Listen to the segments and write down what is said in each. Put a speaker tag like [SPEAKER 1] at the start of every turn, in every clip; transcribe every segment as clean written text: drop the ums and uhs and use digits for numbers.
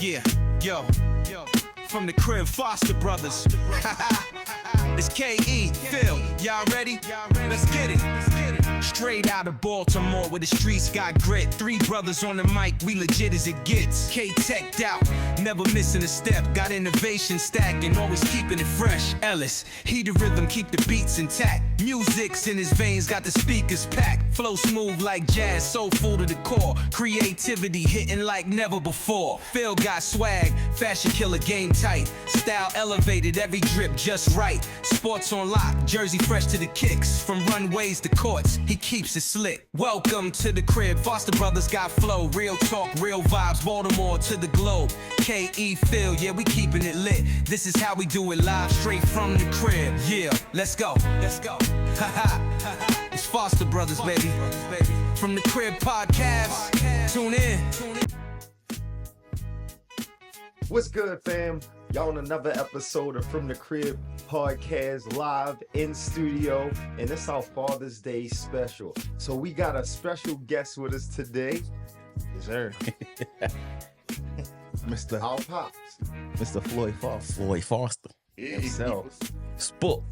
[SPEAKER 1] Yeah, yo, from the crib, Foster Brothers. It's K.E., Phil, y'all ready? Let's get it. Straight out of Baltimore where the streets got grit. Three brothers on the mic, we legit as it gets. K-teched out, never missing a step. Got innovation stacking, always keeping it fresh. Ellis, he the rhythm, keep the beats intact. Music's in his veins, got the speakers packed. Flow smooth like jazz, soulful to the core. Creativity hitting like never before. Phil got swag, fashion killer, game tight. Style elevated, every drip just right. Sports on lock, jersey fresh to the kicks. From runways to courts, he keeps it slick. Welcome to the crib, Foster Brothers got flow. Real talk, real vibes, Baltimore to the globe. K.E. Phil, yeah, we keeping it lit. This is how we do it live, straight from the crib. Yeah, let's go. It's Foster Brothers, baby. From the crib podcast, tune in.
[SPEAKER 2] What's good, fam? Y'all on another episode of From the Crib podcast, live in studio, and it's our Father's Day special. So we got a special guest with us today.
[SPEAKER 3] Yes, sir. Mr.
[SPEAKER 2] Our pops.
[SPEAKER 3] Mr. Floyd Foster himself. Sport.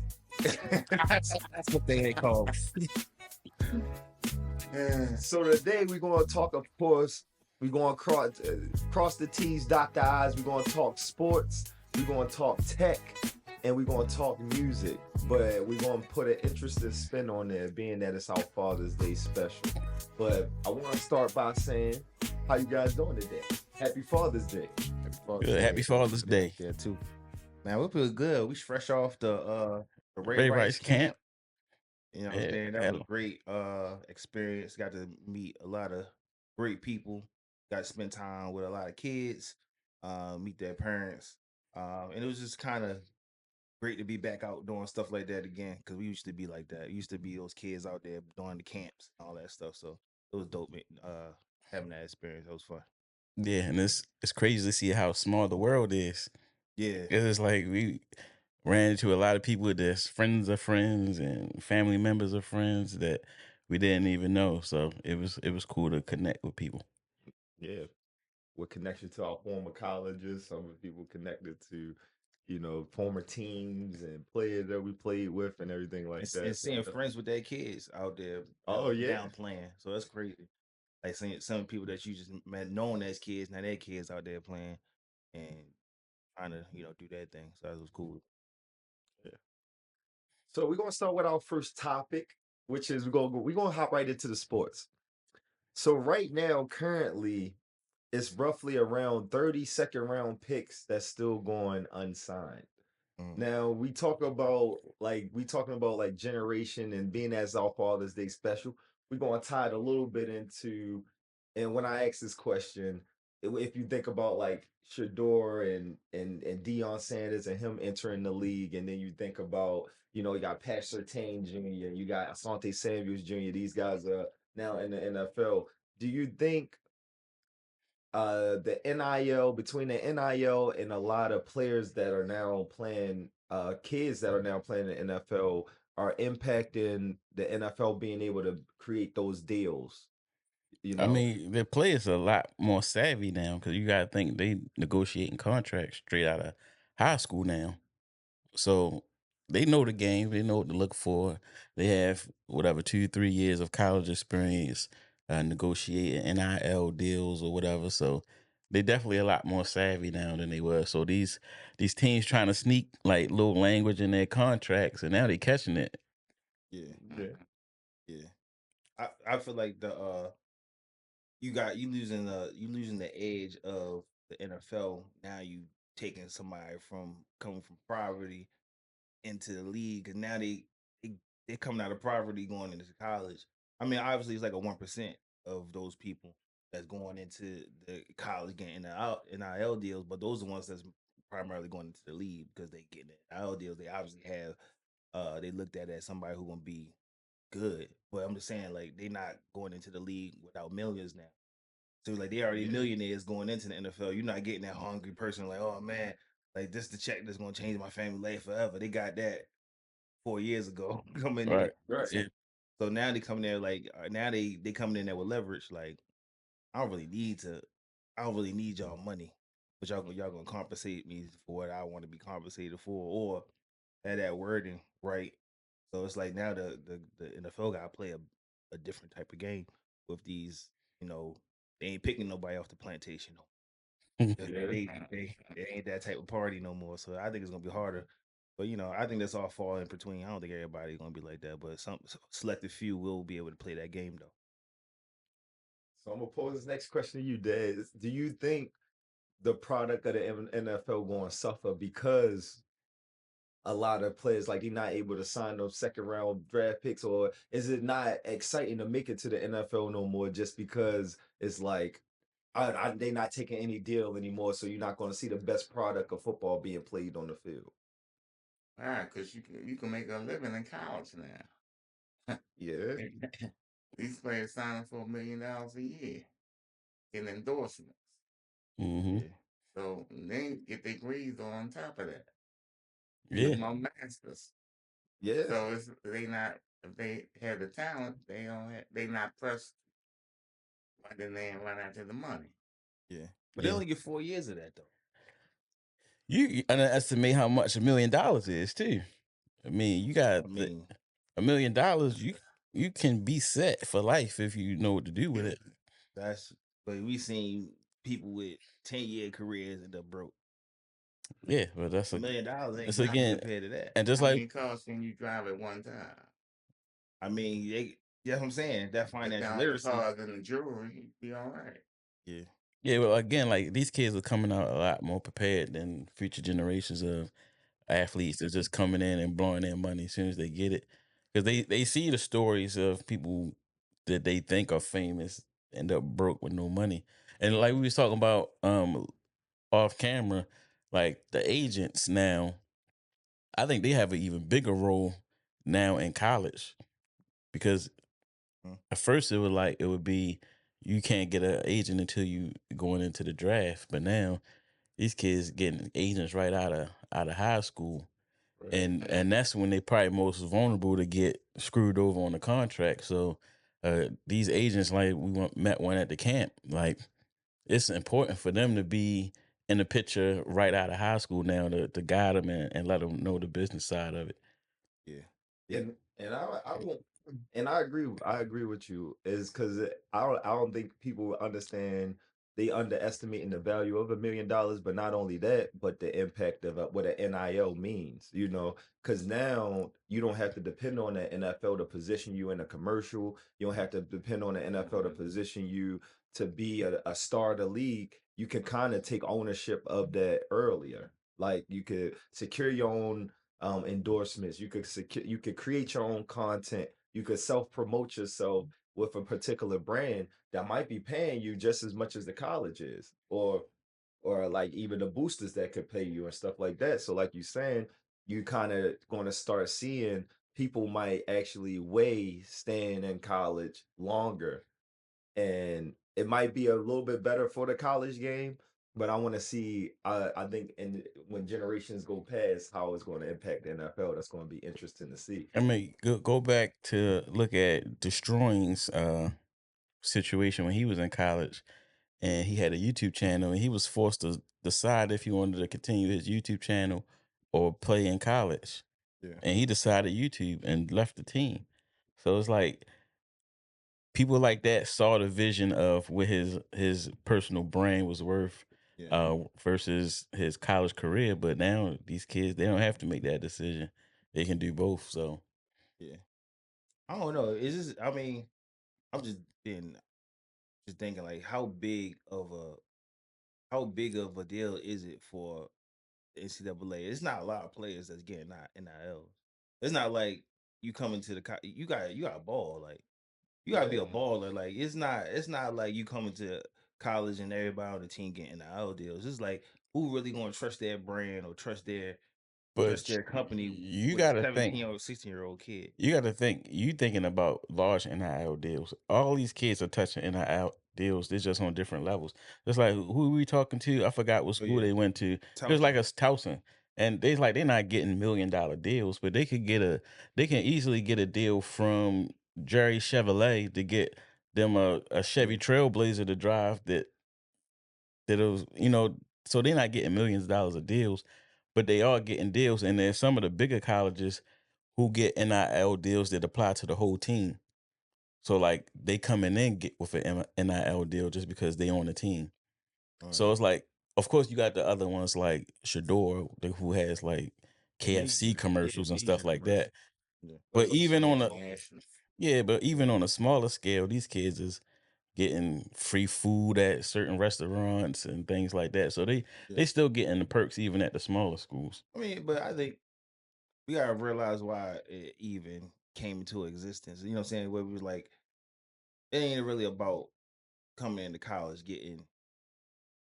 [SPEAKER 3] That's what they call.
[SPEAKER 2] So today we're going to talk, of course, we're going to cross the T's, dot the I's. We're going to talk sports. We're going to talk tech. And we're going to talk music. But we're going to put an interesting spin on there, being that it's our Father's Day special. But I want to start by saying, how you guys doing today? Happy Father's Day.
[SPEAKER 3] Happy Father's Day.
[SPEAKER 4] Yeah, too. Man, we're pretty good. We fresh off the
[SPEAKER 3] Ray Rice camp.
[SPEAKER 4] You know what I'm saying? That was a great experience. Got to meet a lot of great people. Got to spend time with a lot of kids, meet their parents. And it was just kind of great to be back out doing stuff like that again, because we used to be like that. We used to be those kids out there doing the camps and all that stuff. So it was dope having that experience. It was fun.
[SPEAKER 3] Yeah, and it's crazy to see how small the world is.
[SPEAKER 4] Yeah.
[SPEAKER 3] It's like we ran into a lot of people that's friends of friends and family members of friends that we didn't even know. So it was cool to connect with people.
[SPEAKER 2] Yeah. With connection to our former colleges, some of the people connected to, former teams and players that we played with and everything like that.
[SPEAKER 4] And seeing friends with their kids out there.
[SPEAKER 2] Oh, yeah.
[SPEAKER 4] Down playing. So that's crazy. Like seeing some people that you just met known as kids, now their kids out there playing and trying to, do that thing. So that was cool.
[SPEAKER 2] Yeah. So we're gonna start with our first topic, which is we're gonna hop right into the sports. So right now, currently, it's roughly around 30 second round picks that's still going unsigned. Now we talking about like generation and being as our Father's Day special. We're gonna tie it a little bit into, and when I ask this question, if you think about like Shedeur and Deion Sanders and him entering the league, and then you think about you got Pat Surtain Jr., you got Asante Samuels Jr. These guys are now in the NFL. Do you think the NIL, between the NIL and a lot of players that are now playing, kids that are now playing the NFL, are impacting the NFL being able to create those deals?
[SPEAKER 3] I mean, the players are a lot more savvy now because you got to think they negotiating contracts straight out of high school now. So they know the game. They know what to look for. They have whatever 2-3 years of college experience, negotiating NIL deals or whatever. So they definitely a lot more savvy now than they were. So these teams trying to sneak like little language in their contracts, and now they catching it.
[SPEAKER 4] Yeah. I feel like you losing the edge of the NFL. Now you taking somebody coming from poverty into the league, and now they coming out of poverty going into college. I mean, obviously it's like a 1% of those people that's going into the college getting NIL deals, but those are the ones that's primarily going into the league because they get NIL deals. They obviously have they looked at as somebody who gonna be good. But I'm just saying, like, they not going into the league without millions now. So like they already millionaires going into the NFL. You're not getting that hungry person like, oh man, like this the check that's gonna change my family life forever. They got that 4 years ago coming in.
[SPEAKER 2] Right.
[SPEAKER 4] Yeah. So now they come there like now they coming in there with leverage. Like I don't really need y'all money. but y'all gonna compensate me for what I want to be compensated for, or have that wording right. So it's like now the NFL got to play a different type of game with these. You know, they ain't picking nobody off the plantation. They ain't that type of party no more. So I think it's gonna be harder. But I think that's all fall in between. I don't think everybody's gonna be like that, but some selected few will be able to play that game though.
[SPEAKER 2] So I'm gonna pose this next question to you, Des. Do you think the product of the NFL going to suffer because a lot of players like they're not able to sign those second round draft picks, or is it not exciting to make it to the NFL no more just because it's like they not taking any deal anymore, so you're not going to see the best product of football being played on the field?
[SPEAKER 5] Right, because you can make a living in college now.
[SPEAKER 2] Yeah,
[SPEAKER 5] These players signing for $1 million a year in endorsements.
[SPEAKER 3] Mm-hmm.
[SPEAKER 4] Yeah,
[SPEAKER 5] So they get their grades on top of that.
[SPEAKER 3] Yeah.
[SPEAKER 5] Some are masters.
[SPEAKER 2] yeah,
[SPEAKER 5] So they not, if they have the talent, they not pressed, but then they ain't run after the money.
[SPEAKER 4] yeah. But they
[SPEAKER 3] Yeah.
[SPEAKER 4] only get 4 years of that though.
[SPEAKER 3] You underestimate how much $1 million is too. I mean, you got
[SPEAKER 4] I mean,
[SPEAKER 3] $1 million. You can be set for life if you know what to do with it.
[SPEAKER 4] but we seen people with 10-year careers end up broke.
[SPEAKER 3] Yeah, but that's
[SPEAKER 4] $1 million ain't
[SPEAKER 3] it's
[SPEAKER 4] nothing
[SPEAKER 3] again,
[SPEAKER 4] compared to that.
[SPEAKER 3] and just
[SPEAKER 5] How
[SPEAKER 3] like
[SPEAKER 5] many cars can you drive at one time?
[SPEAKER 4] I mean, that's what I'm saying. That
[SPEAKER 5] Take
[SPEAKER 4] financial
[SPEAKER 5] down the
[SPEAKER 4] literacy.
[SPEAKER 5] cars and the jewelry, you'd be all right.
[SPEAKER 4] Yeah,
[SPEAKER 3] yeah, well, again, like these kids are coming out a lot more prepared than future generations of athletes that's just coming in and blowing their money as soon as they get it, because they see the stories of people that they think are famous end up broke with no money, and like we was talking about off camera, like the agents now, I think they have an even bigger role now in college because
[SPEAKER 4] Mhm.
[SPEAKER 3] at first it would be you can't get an agent until you going into the draft, but now these kids getting agents right out of high school,
[SPEAKER 2] right.
[SPEAKER 3] and that's when they probably most vulnerable to get screwed over on the contract. So these agents, like met one at the camp, like it's important for them to be in the picture right out of high school now to guide them and let them know the business side of it.
[SPEAKER 4] yeah, yeah.
[SPEAKER 2] And I won't, and I agree with you is because I don't think people understand, they underestimating the value of $1 million, but not only that, but the impact of what an NIL means, because now you don't have to depend on the NFL to position you in a commercial. You don't have to depend on the NFL to position you to be a star of the league. You can kind of take ownership of that earlier. Like you could secure your own endorsements. You could create your own content. You could self promote yourself with a particular brand that might be paying you just as much as the college is, or like even the boosters that could pay you and stuff like that. So like you saying, you kind of going to start seeing people might actually weigh staying in college longer, and it might be a little bit better for the college game. But I want to see. I think, when generations go past, how it's going to impact the NFL. That's going to be interesting to see.
[SPEAKER 3] I mean, go back to look at Destroying's situation when he was in college and he had a YouTube channel and he was forced to decide if he wanted to continue his YouTube channel or play in college.
[SPEAKER 4] Yeah.
[SPEAKER 3] And he decided YouTube and left the team. So it's like people like that saw the vision of what his personal brand was worth
[SPEAKER 4] Yeah.
[SPEAKER 3] versus his college career. But now these kids, they don't have to make that decision. They can do both. So
[SPEAKER 4] Yeah. I don't know. Is this? I mean, I'm just thinking like how big of a deal is it for the NCAA? It's not a lot of players that's getting NIL. It's not like you come into you got a ball, like you gotta be a
[SPEAKER 2] Yeah.
[SPEAKER 4] baller. Like it's not like you coming to college and everybody on the team getting NIL deals. It's like who really gonna trust their brand or trust
[SPEAKER 3] but
[SPEAKER 4] their company
[SPEAKER 3] you
[SPEAKER 4] with a
[SPEAKER 3] gotta think
[SPEAKER 4] 17 or 16-year-old kid.
[SPEAKER 3] you thinking about large NIL deals. All these kids are touching NIL deals. They're just on different levels. It's like who we talking to? I forgot what
[SPEAKER 4] Oh
[SPEAKER 3] school
[SPEAKER 4] yeah,
[SPEAKER 3] they went to. Just like
[SPEAKER 4] Towson.
[SPEAKER 3] a Towson. And they're not getting $1 million deals, but they can easily get a deal from Jerry Chevrolet to get them a Chevy
[SPEAKER 4] Yeah.
[SPEAKER 3] Trailblazer to drive that it was, So they're not getting millions of dollars of deals, but they are getting deals. And there's some of the bigger colleges who get NIL deals that apply to the whole team. So like they coming in get with an NIL deal just because they on the team.
[SPEAKER 4] All
[SPEAKER 3] So
[SPEAKER 4] right.
[SPEAKER 3] it's like, of course, you got the other ones like Shedeur, who has like KFC commercials and stuff like that.
[SPEAKER 4] Yeah.
[SPEAKER 3] But
[SPEAKER 2] That's what
[SPEAKER 3] even on a
[SPEAKER 5] International.
[SPEAKER 3] but even on a smaller scale, these kids is getting free food at certain restaurants and things like that. So they
[SPEAKER 4] Yeah.
[SPEAKER 3] still getting the perks even at the smaller schools.
[SPEAKER 4] I mean, but I think we gotta realize why it even came into existence. You know what I'm saying? Where we was like, it ain't really about coming into college getting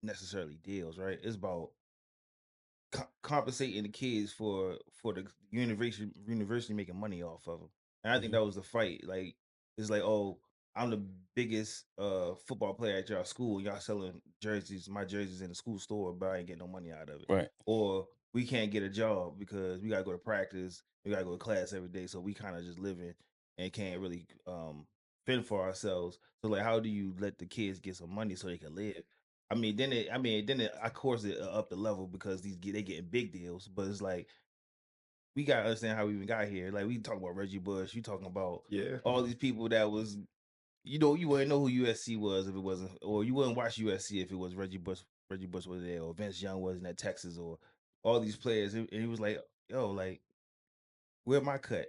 [SPEAKER 4] necessarily deals, right? It's about compensating the kids for the university making money off of them. And I think
[SPEAKER 3] Mhm.
[SPEAKER 4] that was the fight. Like it's like, oh, I'm the biggest football player at y'all school. Y'all selling jerseys, my jerseys in the school store, but I ain't getting no money out of it.
[SPEAKER 3] Right.
[SPEAKER 4] Or we can't get a job because we gotta go to practice, we gotta go to class every day. So we kind of just living and can't really fend for ourselves. So like, how do you let the kids get some money so they can live? Of course, it up the level because they getting big deals, but it's like we gotta understand how we even got here. Like we talking about Reggie Bush, you talking about
[SPEAKER 2] Yeah.
[SPEAKER 4] all these people that was, you wouldn't know who USC was if it wasn't, or you wouldn't watch USC if it was Reggie Bush. Reggie Bush was there, or Vince Young wasn't at Texas, or all these players, and he was like, yo, like where my cut?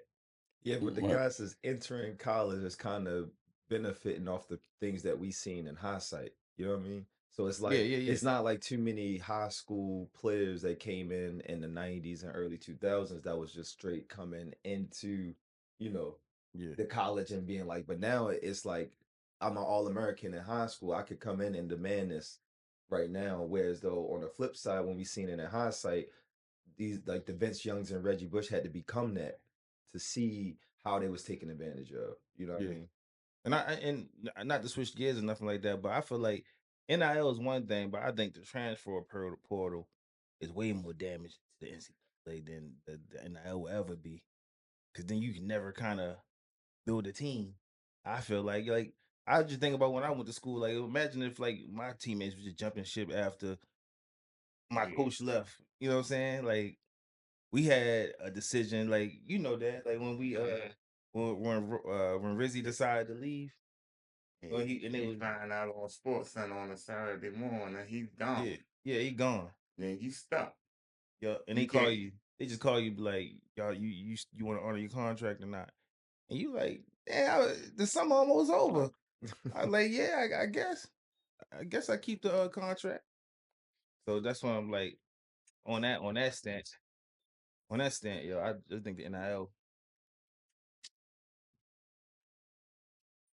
[SPEAKER 2] Yeah, but the
[SPEAKER 3] Right.
[SPEAKER 2] guys that's entering college is kind of benefiting off the things that we seen in hindsight. You know what I mean? So it's
[SPEAKER 4] Yeah,
[SPEAKER 2] like
[SPEAKER 4] yeah, yeah,
[SPEAKER 2] it's not like too many high school players that came in the 90s and early 2000s that was just straight coming into, you know,
[SPEAKER 4] yeah,
[SPEAKER 2] the college and being like, but now it's like I'm an All-American in high school. I could come in and demand this right now. Whereas though on the flip side, when we seen it in hindsight, these like the Vince Youngs and Reggie Bush had to become that to see how they was taken advantage of. You know what I
[SPEAKER 4] yeah.
[SPEAKER 2] mean?
[SPEAKER 4] Not to switch gears or nothing like that, but I feel like NIL is one thing, but I think the transfer portal is way more damage to the NCAA than the NIL will ever be. Because then you can never kind of build a team. I feel like I just think about when I went to school. Like imagine if like my teammates was just jumping ship after my
[SPEAKER 5] Yeah.
[SPEAKER 4] coach left. You know what I'm saying? Like we had a decision. Like you know that like when we when Rizzy decided to leave.
[SPEAKER 5] Yeah.
[SPEAKER 4] When he and it
[SPEAKER 5] You
[SPEAKER 4] was
[SPEAKER 5] find out on Sports Center on a Saturday morning, he's
[SPEAKER 4] yeah,
[SPEAKER 5] gone.
[SPEAKER 4] yeah, he gone.
[SPEAKER 5] Then you stuck.
[SPEAKER 4] Yeah, and
[SPEAKER 5] You can't.
[SPEAKER 4] they just call you be like, y'all, you want to honor your contract or not? And you like, yeah, the summer almost over. I was like, yeah, I guess I keep the contract. So that's why I'm like, on that stance, yo, I just think the NIL,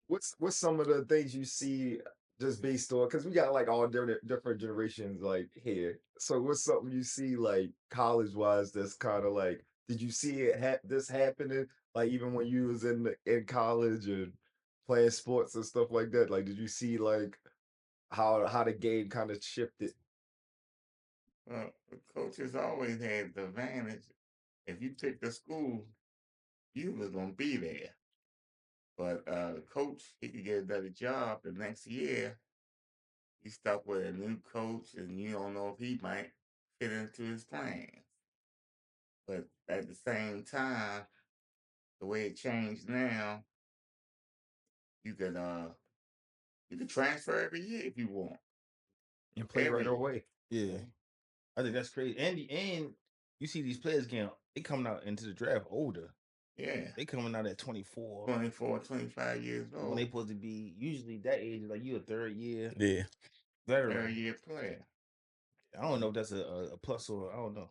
[SPEAKER 2] What's some of the things you see just based on because we got like all different generations like here. So what's something you see like college wise that's kind of like did you see this happening like even when you was in college and playing sports and stuff like that? Like did you see like how the game kind of shifted?
[SPEAKER 5] Well, the coaches always had the advantage. If you picked a school, you was gonna be there. But the coach, he could get a better job the next year. You stuck with a new coach, and you don't know if he might fit into his plans. But at the same time, the way it changed now, you could uh you could transfer every year if you want.
[SPEAKER 2] And play right
[SPEAKER 5] Every
[SPEAKER 2] away.
[SPEAKER 4] yeah,
[SPEAKER 2] Yeah.
[SPEAKER 4] I think that's crazy. And you see these players getting they coming out into the draft older.
[SPEAKER 5] yeah,
[SPEAKER 4] They coming out at 24
[SPEAKER 5] 24, 25 years
[SPEAKER 4] when they
[SPEAKER 5] old,
[SPEAKER 4] supposed to be usually that age. Like you a third year
[SPEAKER 3] Yeah.
[SPEAKER 5] third
[SPEAKER 4] veteran.
[SPEAKER 5] year player.
[SPEAKER 4] I don't know if that's a plus or I don't know.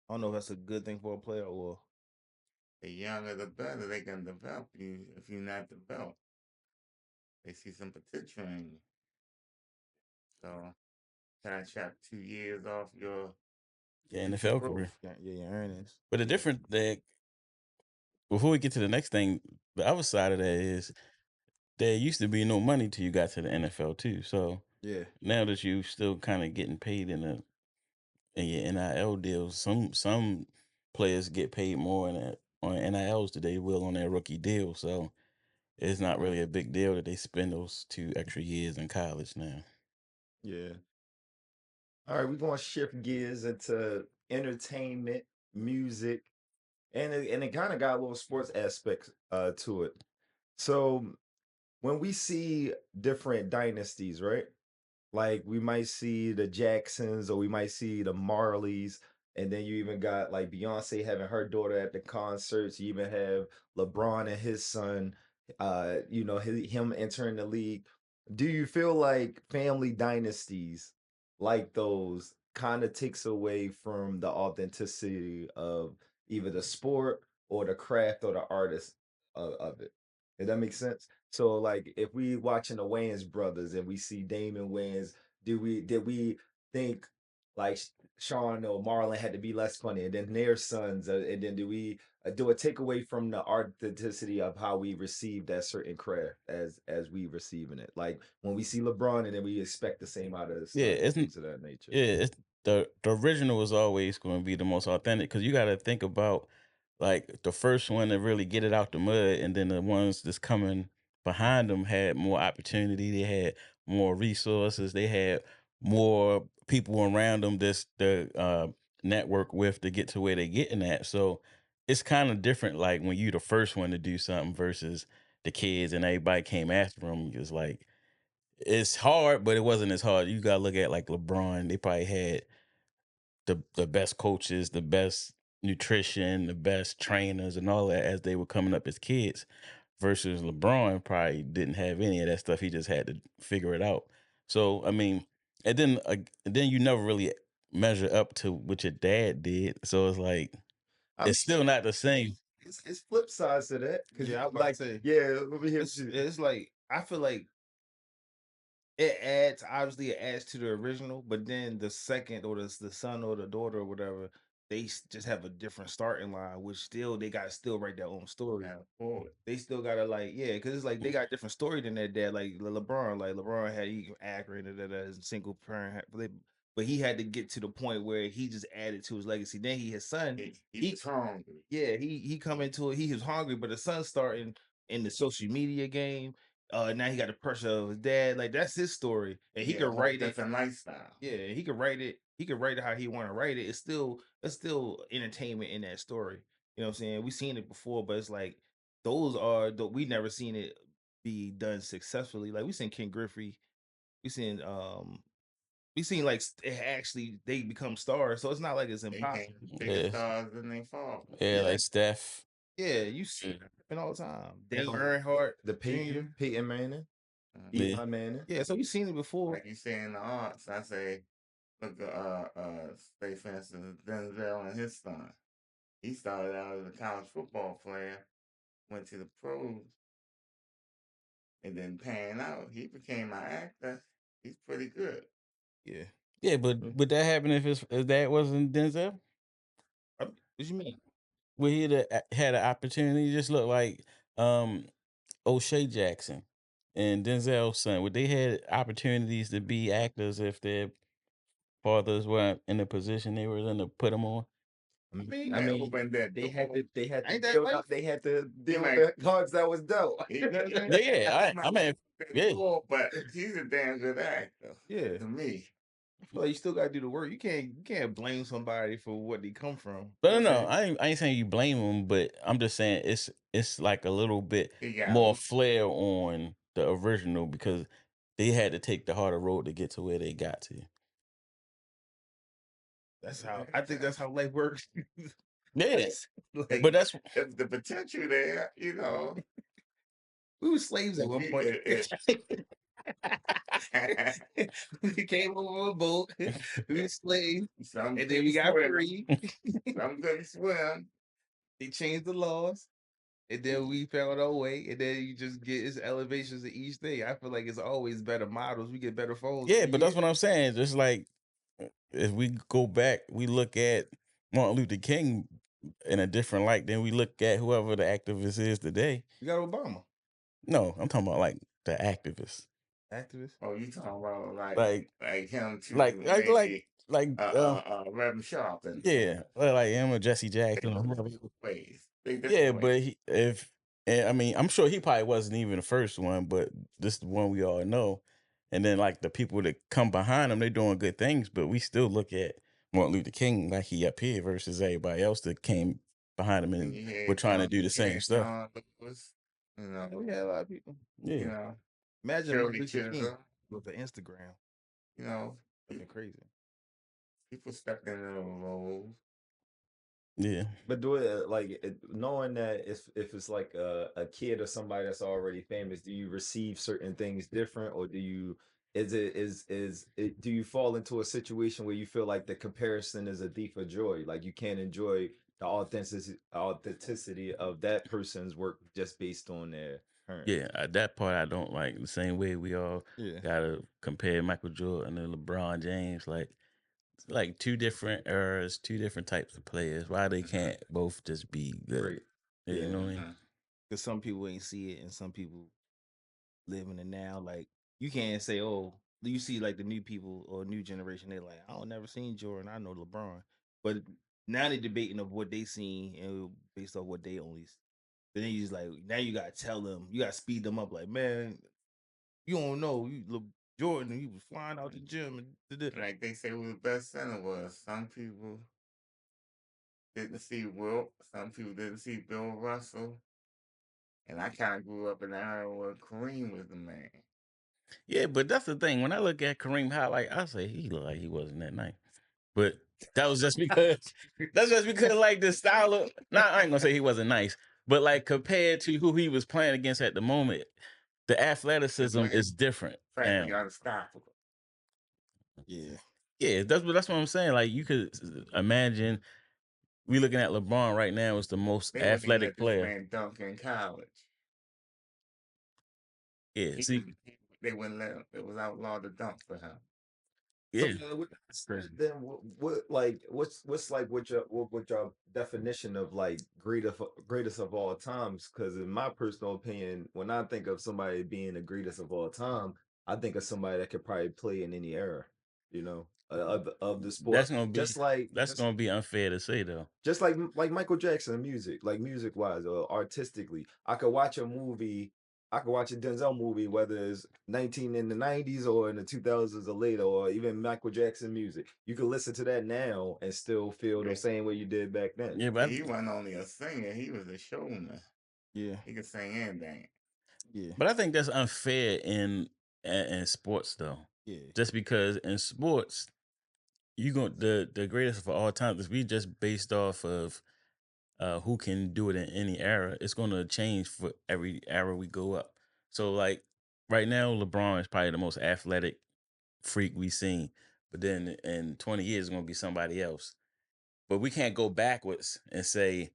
[SPEAKER 4] I don't know if that's a good thing for a player or
[SPEAKER 5] The younger the better they can develop you if you're not developed. They see some potential in you. So try to chop 2 years off your
[SPEAKER 3] Yeah,
[SPEAKER 4] future
[SPEAKER 3] NFL
[SPEAKER 4] growth.
[SPEAKER 3] career.
[SPEAKER 4] Yeah, your earnings.
[SPEAKER 3] But the
[SPEAKER 4] Yeah,
[SPEAKER 3] different that before we get to the next thing, the other side of that is there used to be no money till you got to the NFL too. So
[SPEAKER 4] yeah,
[SPEAKER 3] now that you still kind of getting paid in your NIL deals, some players get paid more on NILs than they will on their rookie deal. So it's not really a big deal that they spend those 2 extra years in college now.
[SPEAKER 2] Yeah. All right, we're gonna shift gears into entertainment, music, and it kind of got a little sports aspects to it. So when we see different dynasties, right? Like we might see the Jacksons or we might see the Marleys, and then you even got like Beyonce having her daughter at the concerts. You even have LeBron and his son, him entering the league. Do you feel like family dynasties like those kind of takes away from the authenticity of either the sport or the craft or the artist of it? Does that make sense? So like if we watching the Wayans brothers and we see Damon Wayans, did we think like Sean or Marlon had to be less funny, and then their sons, and then do it take away from the authenticity of how we receive that certain craft as we receiving it? Like when we see LeBron, and then we expect the same out of his
[SPEAKER 3] Yeah,
[SPEAKER 2] son, and
[SPEAKER 3] isn't
[SPEAKER 2] things of that nature.
[SPEAKER 3] yeah, it's the original is always going to be the most authentic because you got to think about like the first one to really get it out the mud, and then the ones that's coming behind them had more opportunity. They had more resources. They had more people around them that's the network with to get to where they're getting at. So it's kind of different. Like when you the first one to do something versus the kids and everybody came after them. It's like it's hard, but it wasn't as hard. You gotta look at like LeBron. They probably had the best coaches, the best nutrition, the best trainers, and all that as they were coming up as kids. Versus LeBron probably didn't have any of that stuff. He just had to figure it out. So I mean, and then you never really measure up to what your dad did. So it's like
[SPEAKER 2] I mean,
[SPEAKER 3] it's still not the same.
[SPEAKER 2] it's flip sides to that because
[SPEAKER 4] Yeah, I was about to
[SPEAKER 2] like
[SPEAKER 4] say
[SPEAKER 2] yeah, let me hear
[SPEAKER 4] it's
[SPEAKER 2] you.
[SPEAKER 4] it's like I feel like it adds obviously it adds to the original, but then the second or the son or the daughter or whatever, they just have a different starting line, which still they got to still write their own story.
[SPEAKER 5] Now, forward.
[SPEAKER 4] They still gotta like because it's like they got different story than their dad. Like LeBron, like LeBron had he Akron and as a single parent, but he had to get to the point where he just added to his legacy. Then his son,
[SPEAKER 5] He was hungry.
[SPEAKER 4] yeah, he come into it. He was hungry, but the son starting in the social media game. Now he got the pressure of his dad. Like that's his story, and he
[SPEAKER 5] Yeah,
[SPEAKER 4] could
[SPEAKER 5] whole
[SPEAKER 4] write it.
[SPEAKER 5] different lifestyle.
[SPEAKER 4] Yeah, he could write it. He could write it how he want to write it. It's still entertainment in that story. You know what I'm saying? We've seen it before, but it's like those are we never seen it be done successfully. Like we seen King Griffey, we seen like it actually they become stars. So it's not like it's
[SPEAKER 5] They
[SPEAKER 4] impossible.
[SPEAKER 5] came bigger
[SPEAKER 3] Yeah,
[SPEAKER 5] stars than they fall.
[SPEAKER 3] yeah,
[SPEAKER 4] Yeah,
[SPEAKER 3] like Steph.
[SPEAKER 4] yeah, you see it happen all the time. Dale
[SPEAKER 2] And
[SPEAKER 4] Earnhardt
[SPEAKER 2] the
[SPEAKER 4] Jr.
[SPEAKER 2] Peyton Manning,
[SPEAKER 3] Yeah,
[SPEAKER 2] Eli Manning.
[SPEAKER 4] Yeah, so we've seen it before.
[SPEAKER 5] Like you say in the arts, I say, look at say for instance, Denzel and his son. He started out as a college football player, went to the pros, and then panned out. He became an actor. He's pretty good.
[SPEAKER 4] Yeah.
[SPEAKER 3] yeah, but would that happen if that wasn't Denzel?
[SPEAKER 4] What you mean?
[SPEAKER 3] Would he had an opportunity? Just look like um O'Shea Jackson and Denzel's son. Would they had opportunities to be actors if their fathers weren't in the position they were in to put them on?
[SPEAKER 4] mean,
[SPEAKER 2] I
[SPEAKER 5] Yeah,
[SPEAKER 2] mean,
[SPEAKER 5] opened that
[SPEAKER 2] they had to
[SPEAKER 4] ain't that
[SPEAKER 2] deal
[SPEAKER 4] life?
[SPEAKER 2] up, they had to deal
[SPEAKER 5] might-
[SPEAKER 2] with the cards that was dealt.
[SPEAKER 5] he,
[SPEAKER 4] You know what I'm saying?
[SPEAKER 3] Yeah, I mean, yeah.
[SPEAKER 5] but he's a damn good actor.
[SPEAKER 4] Yeah.
[SPEAKER 5] To me.
[SPEAKER 4] I feel like you still gotta do the work. You can't blame somebody for what they come from.
[SPEAKER 3] But
[SPEAKER 4] You know
[SPEAKER 3] no,
[SPEAKER 4] what I'm
[SPEAKER 3] I ain't saying you blame them, but I'm just saying it's like a little bit
[SPEAKER 5] He got
[SPEAKER 3] more flair on the original because they had to take the harder road to get to where they got to.
[SPEAKER 4] That's how I think that's how life works.
[SPEAKER 3] Yeah,
[SPEAKER 4] Like,
[SPEAKER 3] but that's
[SPEAKER 5] if the potential there, you know.
[SPEAKER 4] we were slaves at
[SPEAKER 5] If
[SPEAKER 4] one
[SPEAKER 5] you-
[SPEAKER 4] point.
[SPEAKER 5] if-
[SPEAKER 4] We came over a boat. We were slaves,
[SPEAKER 5] Some
[SPEAKER 4] and then we
[SPEAKER 5] couldn't
[SPEAKER 4] got
[SPEAKER 5] swim.
[SPEAKER 4] free.
[SPEAKER 5] Some couldn't swim.
[SPEAKER 4] They changed the laws, and then we found our way. And then you just get its elevations of each thing. I feel like it's always better models. We get better phones.
[SPEAKER 3] yeah,
[SPEAKER 4] every
[SPEAKER 3] but that's
[SPEAKER 4] year.
[SPEAKER 3] what I'm saying. Just like if we go back, we look at Martin Luther King in a different light than we look at whoever the activist is today.
[SPEAKER 4] We got Obama,
[SPEAKER 3] No, I'm talking about like the activist,
[SPEAKER 4] activist.
[SPEAKER 5] Oh, you talking about
[SPEAKER 3] like
[SPEAKER 5] like him too?
[SPEAKER 3] like
[SPEAKER 5] Maybe
[SPEAKER 3] like
[SPEAKER 5] Reverend Sharpton.
[SPEAKER 3] yeah, like him or Jesse Jackson or whoever.
[SPEAKER 5] Ways. They
[SPEAKER 3] Yeah,
[SPEAKER 5] different
[SPEAKER 3] but
[SPEAKER 5] ways.
[SPEAKER 3] I mean, I'm sure he probably wasn't even the first one, but this is the one we all know. And then like the people that come behind him, they're doing good things, but we still look at Martin Luther King like he up here versus everybody else that came behind him and
[SPEAKER 5] You
[SPEAKER 3] were
[SPEAKER 5] had
[SPEAKER 3] trying to do the
[SPEAKER 5] you
[SPEAKER 3] same
[SPEAKER 5] had
[SPEAKER 3] stuff.
[SPEAKER 5] John Lewis, you know,
[SPEAKER 4] We had a lot of people.
[SPEAKER 5] you
[SPEAKER 3] Yeah.
[SPEAKER 5] know,
[SPEAKER 4] Imagine
[SPEAKER 5] Shirley
[SPEAKER 4] Martin Luther King
[SPEAKER 5] Chisholm,
[SPEAKER 4] with the Instagram.
[SPEAKER 5] you know,
[SPEAKER 4] That'd been crazy.
[SPEAKER 5] people stepped in those roles.
[SPEAKER 3] Yeah.
[SPEAKER 2] But knowing that if it's like a kid or somebody that's already famous, do you receive certain things different, or do you do you fall into a situation where you feel like the comparison is a thief of joy, like you can't enjoy the authenticity of that person's work just based on their current?
[SPEAKER 3] Yeah. That part I don't like. The same way we all
[SPEAKER 4] Yeah.
[SPEAKER 3] gotta compare Michael Jordan and LeBron James, like two different eras, two different types of players. Why they can't both just be good?
[SPEAKER 2] Great.
[SPEAKER 3] Yeah, you know what I mean?
[SPEAKER 5] Mhm.
[SPEAKER 4] Because some people ain't see it and some people live in it now. Like you can't say, oh, you see like the new people or new generation, they're like, I don't never seen Jordan, I know LeBron. But now they're debating of what they seen and based off what they only see. Then you just like now you gotta tell them, you gotta speed them up, like, man, you don't know. Jordan, he was flying out the gym and
[SPEAKER 5] Like they say who the best center was. Some people didn't see Wilt, some people didn't see Bill Russell. And I kind of grew up in the era where Kareem was the man.
[SPEAKER 3] Yeah, but that's the thing. When I look at Kareem highlight, I say he looked like he wasn't that nice. But that was just because like the style of I ain't gonna say he wasn't nice, but like compared to who he was playing against at the moment, the athleticism is different now.
[SPEAKER 5] Practically unstoppable.
[SPEAKER 4] yeah.
[SPEAKER 3] Yeah, that's what I'm saying. Like you could imagine we looking at LeBron right now as the most
[SPEAKER 5] They wouldn't even
[SPEAKER 3] athletic
[SPEAKER 5] let this
[SPEAKER 3] player.
[SPEAKER 5] man dunk in college.
[SPEAKER 3] Yeah, see,
[SPEAKER 5] They wouldn't let him. It was outlawed to dunk for him.
[SPEAKER 2] So
[SPEAKER 3] yeah.
[SPEAKER 2] then then what's your definition of like greatest of all times? Because in my personal opinion, when I think of somebody being the greatest of all time, I think of somebody that could probably play in any era, of the sport.
[SPEAKER 3] That's gonna be unfair to say though.
[SPEAKER 2] Just like Michael Jackson music, like music wise or artistically. I could watch a Denzel movie, whether it's 19 in the 90s or in the 2000s or later, or even Michael Jackson music. You can listen to that now and still feel the same way you did back then.
[SPEAKER 3] Yeah, but
[SPEAKER 5] He wasn't only a singer; he was a showman.
[SPEAKER 4] Yeah.
[SPEAKER 5] He could sing and dance.
[SPEAKER 4] Yeah.
[SPEAKER 3] I think that's unfair in sports though.
[SPEAKER 4] Yeah.
[SPEAKER 3] Just because in sports, you go the greatest of all time is we just based off of who can do it in any era. It's gonna change for every era we go up. So like right now, LeBron is probably the most athletic freak we've seen. But then in 20 years, it's gonna be somebody else. But we can't go backwards and say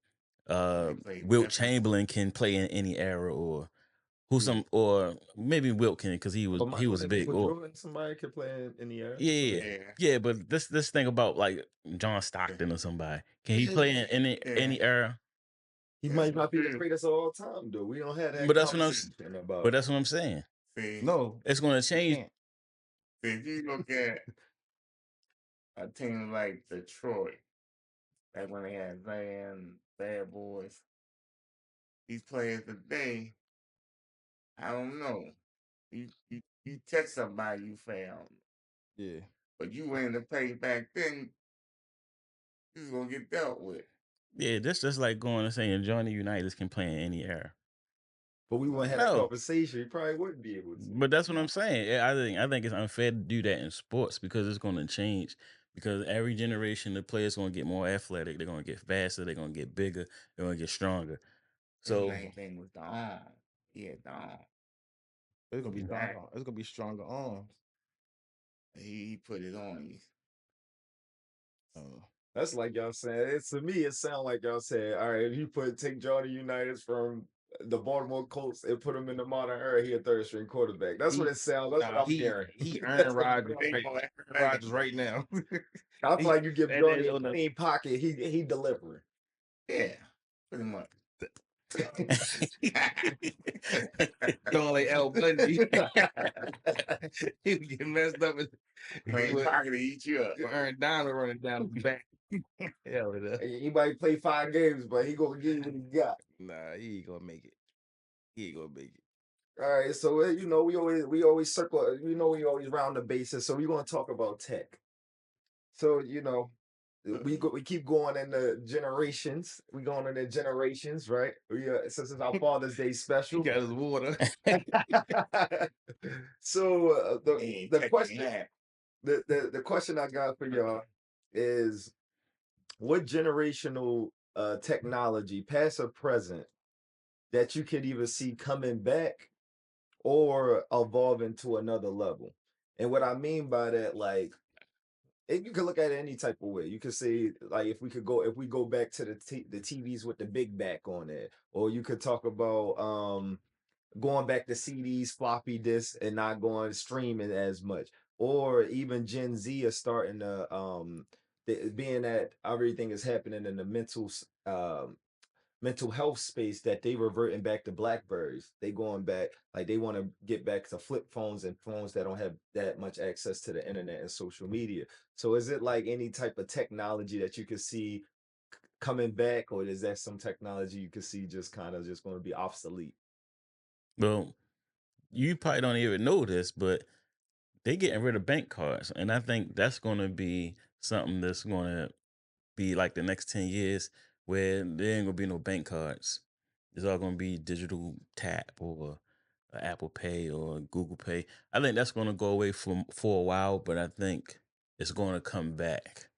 [SPEAKER 5] played
[SPEAKER 3] Wilt
[SPEAKER 5] different.
[SPEAKER 3] Chamberlain can play in any era, or
[SPEAKER 2] Yeah.
[SPEAKER 3] or maybe Wilt can because he was big.
[SPEAKER 2] Michael
[SPEAKER 3] Or
[SPEAKER 2] Jordan, somebody could play in any era.
[SPEAKER 3] yeah. But this thing about like John Stockton or somebody, can he play in any era?
[SPEAKER 2] He might not be the greatest of all time, though. We don't have that
[SPEAKER 3] But that's what I'm.
[SPEAKER 2] conversation about.
[SPEAKER 3] But that's what I'm saying.
[SPEAKER 5] See,
[SPEAKER 4] No,
[SPEAKER 3] It's going to
[SPEAKER 4] you
[SPEAKER 3] change.
[SPEAKER 4] can't.
[SPEAKER 5] see, if you look at a team like Detroit, back when they had Van, Bad Boys, these players today, I don't know. You touch somebody, you found.
[SPEAKER 4] Yeah.
[SPEAKER 5] But you willing to pay back then, you was gonna get dealt with.
[SPEAKER 3] Yeah, this just like going and saying Johnny Unitas can play in any era.
[SPEAKER 2] But we wouldn't have that conversation. You probably wouldn't be able to.
[SPEAKER 3] But that's what I'm saying. Yeah, I think it's unfair to do that in sports because it's going to change. Because every generation, the players going to get more athletic. They're going to get faster. They're going to get bigger. They're going to get stronger. So
[SPEAKER 5] His main thing was the arm. He had the arm.
[SPEAKER 4] It's gonna be
[SPEAKER 5] Exactly.
[SPEAKER 4] stronger. It's gonna be stronger arms.
[SPEAKER 5] He put it on you.
[SPEAKER 2] That's like y'all saying. To me, it sounds like y'all saying, all right, if you take Johnny Unitas from the Baltimore Colts and put him in the modern era, he a third string quarterback. That's what it sounds. That's what I'm hearing.
[SPEAKER 4] He Aaron Rodgers right now.
[SPEAKER 2] I feel like you give Johnny a clean pocket, he delivering.
[SPEAKER 5] Yeah, pretty much.
[SPEAKER 4] Don't like Al Bundy. He would get messed up with
[SPEAKER 5] clean pocket to eat you up.
[SPEAKER 4] Aaron Donald running down the back. Hell it up.
[SPEAKER 2] He might play 5 games, but he gonna give you what he got.
[SPEAKER 4] Nah, he ain't gonna make it. He ain't gonna make it.
[SPEAKER 2] All right, so we always circle, we always round the bases. So we're gonna talk about tech. So we keep going in the generations. We going in the generations, right? Since it's our Father's Day
[SPEAKER 4] He
[SPEAKER 2] special.
[SPEAKER 4] got his water.
[SPEAKER 2] So
[SPEAKER 5] He ain't
[SPEAKER 2] the
[SPEAKER 5] taking
[SPEAKER 2] question
[SPEAKER 5] that.
[SPEAKER 2] the question I got for y'all is what generational technology, past or present, that you could either see coming back or evolving to another level. And what I mean by that, like, you can look at it any type of way. You could say, like, if we go back to the TVs with the big back on it, or you could talk about going back to CDs, floppy disks, and not going streaming as much, or even Gen Z is starting to being that everything is happening in the mental health space, that they reverting back to Blackberries. They going back, like, they want to get back to flip phones and phones that don't have that much access to the internet and social media. So is it like any type of technology that you could see coming back, or is that some technology you could see just kind of just going to be obsolete?
[SPEAKER 3] Well, you probably don't even know this, but they getting rid of bank cards, and I think that's going to be something that's going to be like the next 10 years, where there ain't gonna be no bank cards. It's all gonna be digital tap or Apple Pay or Google Pay. I think that's gonna go away for a while, but I think it's gonna come back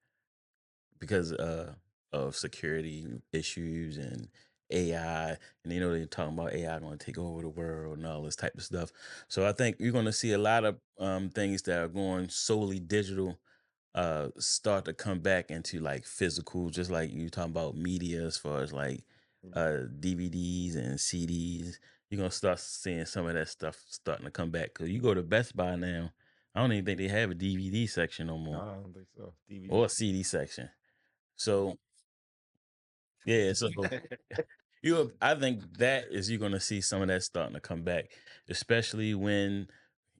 [SPEAKER 3] because of security issues and AI. And they're talking about AI going to take over the world and all this type of stuff. So I think you're going to see a lot of things that are going solely digital start to come back into like physical, just like you talking about media as far as like DVDs and CDs. You're gonna start seeing some of that stuff starting to come back. Cause you go to Best Buy now, I don't even think they have a DVD section no
[SPEAKER 2] No,
[SPEAKER 3] more
[SPEAKER 2] I don't think so.
[SPEAKER 3] or
[SPEAKER 2] DVD.
[SPEAKER 3] a CD section. So yeah, so I think that is, you're gonna see some of that starting to come back, especially when